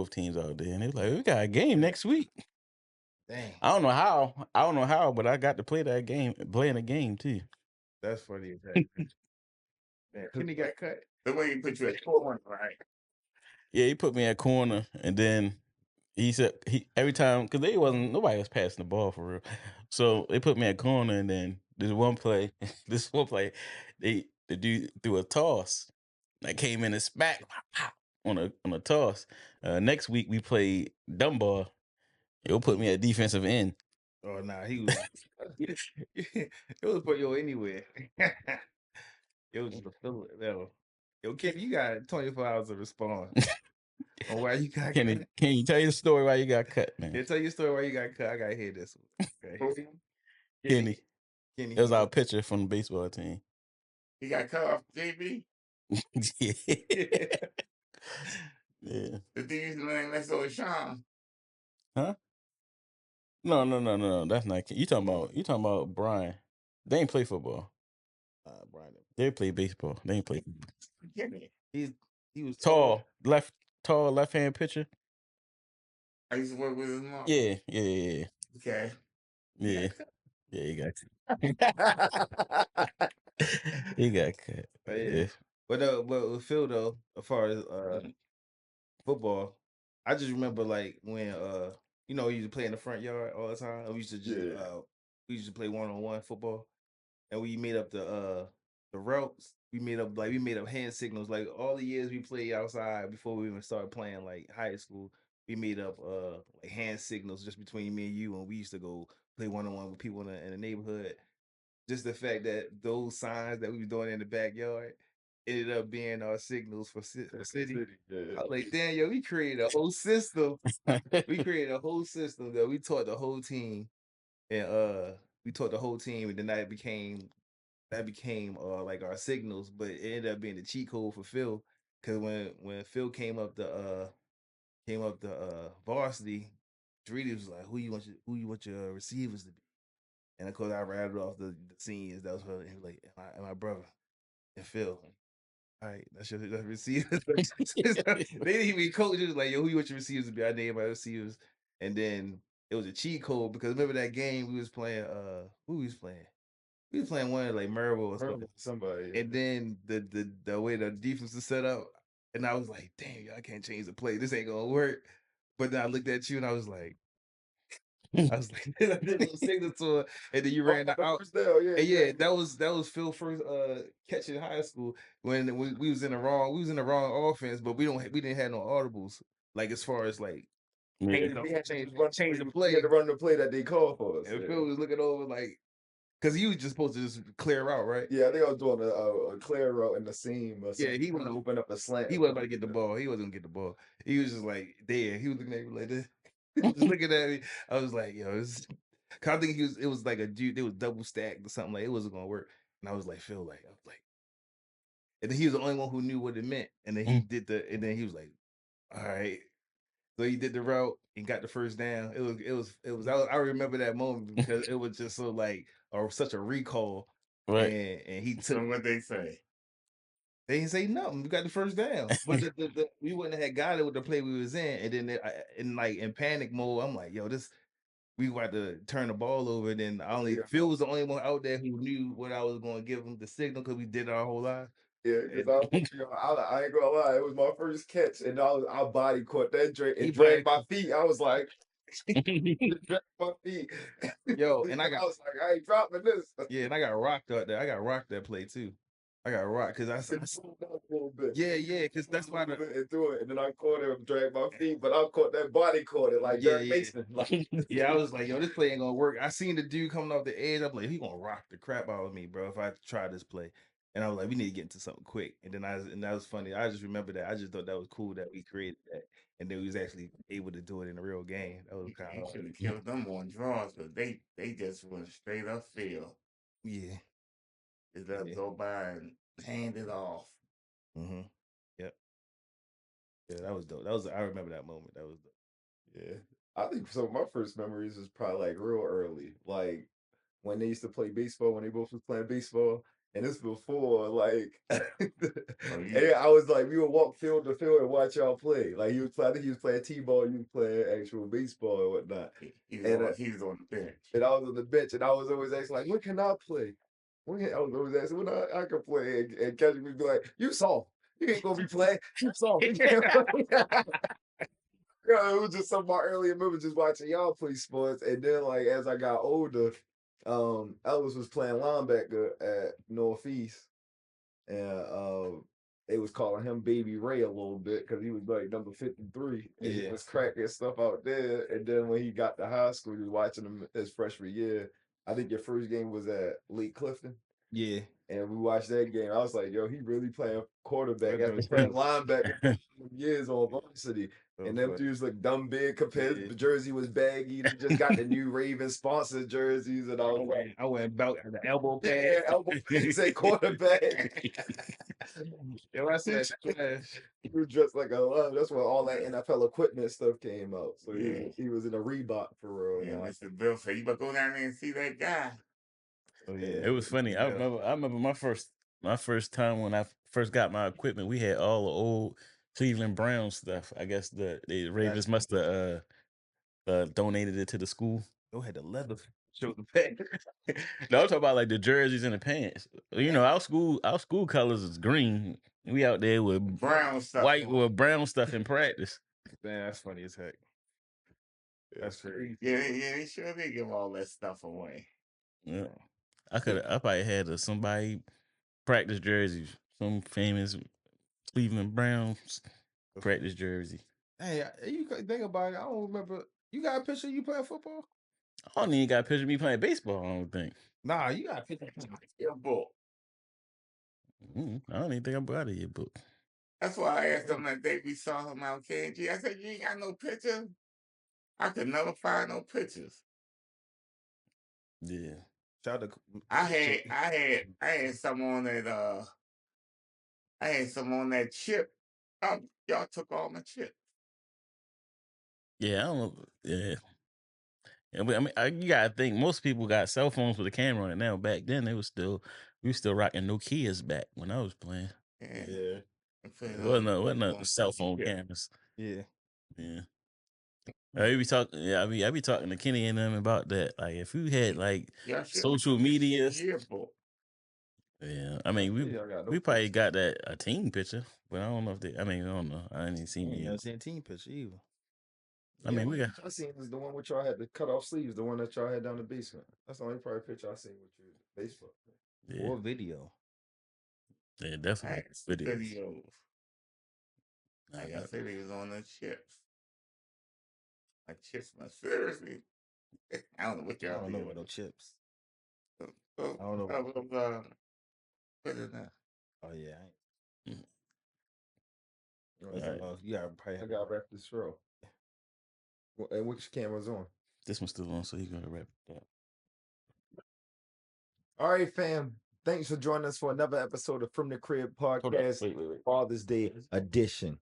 [SPEAKER 3] teams out there, and they was like, "We got a game next week."
[SPEAKER 4] Dang,
[SPEAKER 3] I don't know how, but I got to play that game, playing the game too.
[SPEAKER 4] that's funny as heck. Man, Kenny got cut.
[SPEAKER 5] The way he put you at corner, right?
[SPEAKER 3] Yeah, he put me at corner, and then he said every time because nobody was passing the ball for real, so they put me at corner, and then this one play, the dude threw a toss, that came in and smacked on a toss. Next week we played Dunbar. He'll put me at defensive end.
[SPEAKER 4] Oh nah, he was. It was put yo anywhere. It was just a filler. Yo, Kenny, you got 24 hours to respond on why you got
[SPEAKER 3] Can
[SPEAKER 4] cut.
[SPEAKER 3] you tell your story why you got cut, man?
[SPEAKER 4] Yeah, tell your story why you got cut. I gotta hear this one. Okay.
[SPEAKER 3] Kenny.
[SPEAKER 4] Kenny.
[SPEAKER 3] It was our pitcher from the baseball team.
[SPEAKER 5] He got cut off JV.
[SPEAKER 3] Yeah. Yeah.
[SPEAKER 5] The dude used to learn next door to Sean.
[SPEAKER 3] Huh? No. That's not Kenny. You talking about Brian. They ain't play football.
[SPEAKER 4] Brian.
[SPEAKER 3] They play baseball. They ain't play.
[SPEAKER 5] Kenny.
[SPEAKER 4] He was
[SPEAKER 3] Tall left-hand pitcher.
[SPEAKER 5] I used to work with his mom.
[SPEAKER 3] Yeah.
[SPEAKER 5] Okay.
[SPEAKER 3] Yeah. Yeah, he got cut. He got cut.
[SPEAKER 4] Yeah. But with Phil though, as far as football, I just remember like when we used to play in the front yard all the time. We used to just we used to play 1-on-1 football, and we made up the routes. We made up hand signals. Like all the years we played outside before we even started playing like high school, we made up like hand signals just between me and you, and we used to go play 1-on-1 with people in the neighborhood. Just the fact that those signs that we were doing in the backyard ended up being our signals for city.
[SPEAKER 2] Yeah.
[SPEAKER 4] I was like, damn, yo, we created a whole system. We created a whole system that we taught the whole team, and then that became like our signals. But it ended up being the cheat code for Phil, because when Phil came up the varsity, Drita was like, who you want your receivers to be? And of course, I rattled off the scenes. That was her. And like, and my brother and Phil. All right, that's receivers. They didn't even coach. It was like, yo, who you want your receivers to be? I named my receivers, and then it was a cheat code because remember that game we was playing. Who we was playing? We was playing one like Merrill or
[SPEAKER 2] Somebody.
[SPEAKER 4] and then the way the defense was set up, and I was like, damn, I can't change the play. This ain't gonna work. But then I looked at you and I was like, I did a signal to her, and then you ran out.
[SPEAKER 2] Yeah,
[SPEAKER 4] That was Phil's first catch in high school when we was in the wrong offense, but we didn't have no audibles. Like as far as like
[SPEAKER 2] We had
[SPEAKER 4] change
[SPEAKER 2] to
[SPEAKER 4] the play.
[SPEAKER 2] run the play that they called for us.
[SPEAKER 4] And Phil was looking over like Because he was just supposed to just clear out, right?
[SPEAKER 2] Yeah, I think I was doing a clear route in the seam or
[SPEAKER 4] Yeah,
[SPEAKER 2] something.
[SPEAKER 4] he
[SPEAKER 2] Want to open up a slant.
[SPEAKER 4] He wasn't about to get the ball. He wasn't gonna get the ball. He was just like there. He was looking at me like this. Just looking at me. I was like, yo, cause I think it was like a dude, it was double stacked or something, like it wasn't gonna work. And I was like, and then he was the only one who knew what it meant. And then and then he was like, all right. So he did the route and got the first down. I remember that moment because it was just so like, or such a recall.
[SPEAKER 3] Right.
[SPEAKER 4] And he
[SPEAKER 5] So
[SPEAKER 4] took,
[SPEAKER 5] what they say?
[SPEAKER 4] they didn't say nothing. We got the first down, but we wouldn't have got it with the play we was in. And then in panic mode, I'm like, yo, we got to turn the ball over. And then Phil was the only one out there who knew what I was going to give him the signal because we did it our whole life.
[SPEAKER 2] Yeah, because I ain't gonna lie, it was my first catch, and our body caught that drink and dragged my feet. I was like, dragged my feet.
[SPEAKER 4] Yo, and I
[SPEAKER 2] was like, I ain't dropping this.
[SPEAKER 4] Yeah, and I got rocked out there. I got rocked that play too. I got rocked because I
[SPEAKER 2] slowed down a little bit.
[SPEAKER 4] Yeah, because that's why
[SPEAKER 2] and threw it, and then I caught it and dragged my feet, but I caught that body caught it like Derek Mason. Like,
[SPEAKER 4] I was like, yo, this play ain't gonna work. I seen the dude coming off the edge. I'm like, he gonna rock the crap out of me, bro. If I try this play, and I was like, we need to get into something quick. And then that was funny. I just remember that. I just thought that was cool that we created that, and then we was actually able to do it in a real game. That was kind of
[SPEAKER 5] should have killed them on draws, but they just went straight up field.
[SPEAKER 4] Yeah,
[SPEAKER 5] Just let them go by and hand it off.
[SPEAKER 4] Mm-hmm. Yep. Yeah, that was dope. I remember that moment. That was dope.
[SPEAKER 2] Yeah, I think some of my first memories was probably like real early, like when they used to play baseball, when they both was playing baseball. And this before, like, and I was like, we would walk field to field and watch y'all play. Like, I think he was playing t-ball, you was playing actual baseball and whatnot.
[SPEAKER 5] He was on the bench,
[SPEAKER 2] and I was on the bench, and I was always asking, like, when can I play? I was always asking when I can play, and Kendrick would be like, you soft, you ain't gonna be playing, you soft. You can't play. Yeah, it was just some of my earlier memories just watching y'all play sports. And then like as I got older, Elvis was playing linebacker at Northeast, and they was calling him Baby Ray a little bit because he was like number 53 and he was cracking stuff out there. And then when he got to high school, he was watching him his freshman year. I think your first game was at Lake Clifton.
[SPEAKER 4] Yeah.
[SPEAKER 2] And we watched that game. I was like, yo, he really playing quarterback after playing linebacker for years on varsity. And them dudes look dumb big compared. The jersey was baggy. They just got the new Raven sponsored jerseys, and
[SPEAKER 4] I went about the elbow pad.
[SPEAKER 2] Yeah, elbow pad say quarterback.
[SPEAKER 4] Yo, I said trash.
[SPEAKER 2] He was dressed like a that's when all that NFL equipment stuff came out. So he was in a Reebok for real.
[SPEAKER 5] Yeah, Mr. Bill said, you better go down there and see that guy.
[SPEAKER 4] Oh yeah,
[SPEAKER 3] it was funny. I remember my first time when I first got my equipment. We had all the old Cleveland Browns stuff. I guess the Ravens must have donated it to the school.
[SPEAKER 4] They had the leather shoulder pad.
[SPEAKER 3] No, I'm talking about like the jerseys and the pants. You know, our school colors is green. We out there with
[SPEAKER 5] brown stuff,
[SPEAKER 3] white with brown stuff in practice.
[SPEAKER 4] Man, that's funny as heck. That's crazy.
[SPEAKER 5] Yeah, they sure did give all that stuff away.
[SPEAKER 3] Yeah. I probably had somebody practice jerseys, some famous Cleveland Browns practice jersey.
[SPEAKER 4] Hey, you think about it, I don't remember. You got a picture of you playing football?
[SPEAKER 3] I don't even got a picture of me playing baseball, I don't think.
[SPEAKER 4] Nah, you got a picture of
[SPEAKER 5] your book.
[SPEAKER 3] I don't even think I brought a yearbook.
[SPEAKER 5] That's why I asked him that day we saw him out KG. I said, you ain't got no picture? I could never find no pictures.
[SPEAKER 3] Yeah.
[SPEAKER 4] Shout out to
[SPEAKER 5] I had some on that I had some on that chip. Y'all took all my chips.
[SPEAKER 3] Yeah, I don't know. Yeah. I mean, you gotta think most people got cell phones with a camera on it now. Back then, we were still rocking Nokias back when I was playing.
[SPEAKER 4] Yeah.
[SPEAKER 3] It wasn't no cell phone cameras.
[SPEAKER 4] Yeah.
[SPEAKER 3] Yeah. I be talking. Yeah, I be talking to Kenny and them about that. Like, if you had like social media. Yeah, I mean, we probably got a team picture, but I don't know if I don't know. I ain't seen it.
[SPEAKER 4] I ain't seen a team picture either.
[SPEAKER 2] I mean, I seen was the one with y'all had the cut off sleeves, the one that y'all had down the basement. That's the only probably picture I seen with you. Facebook.
[SPEAKER 3] Yeah.
[SPEAKER 4] Or video.
[SPEAKER 3] Yeah, definitely
[SPEAKER 5] videos. Like I said, he was on the chips. Like chips, seriously. I don't know what y'all.
[SPEAKER 4] I don't know about no chips.
[SPEAKER 5] So,
[SPEAKER 4] I don't know.
[SPEAKER 5] put it there.
[SPEAKER 4] Oh yeah.
[SPEAKER 3] Mhm.
[SPEAKER 4] That's
[SPEAKER 3] All right.
[SPEAKER 4] you gotta probably
[SPEAKER 2] I
[SPEAKER 4] have
[SPEAKER 2] gotta wrap this show. And which camera's on?
[SPEAKER 3] This one's still on, so you gotta wrap it up.
[SPEAKER 2] All right, fam. Thanks for joining us for another episode of From the Crib
[SPEAKER 3] Hold on.
[SPEAKER 2] podcast,
[SPEAKER 3] Wait.
[SPEAKER 2] Father's Day edition.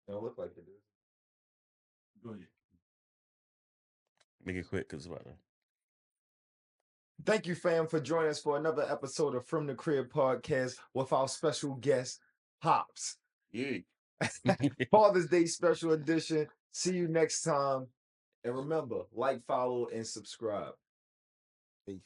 [SPEAKER 2] Don't look like it is.
[SPEAKER 5] Go ahead.
[SPEAKER 3] Make it quick because it's about to.
[SPEAKER 2] Thank you, fam, for joining us for another episode of From the Crib podcast with our special guest, Pops.
[SPEAKER 5] Yeah.
[SPEAKER 2] Father's Day special edition. See you next time. And remember, like, follow, and subscribe.
[SPEAKER 4] Peace.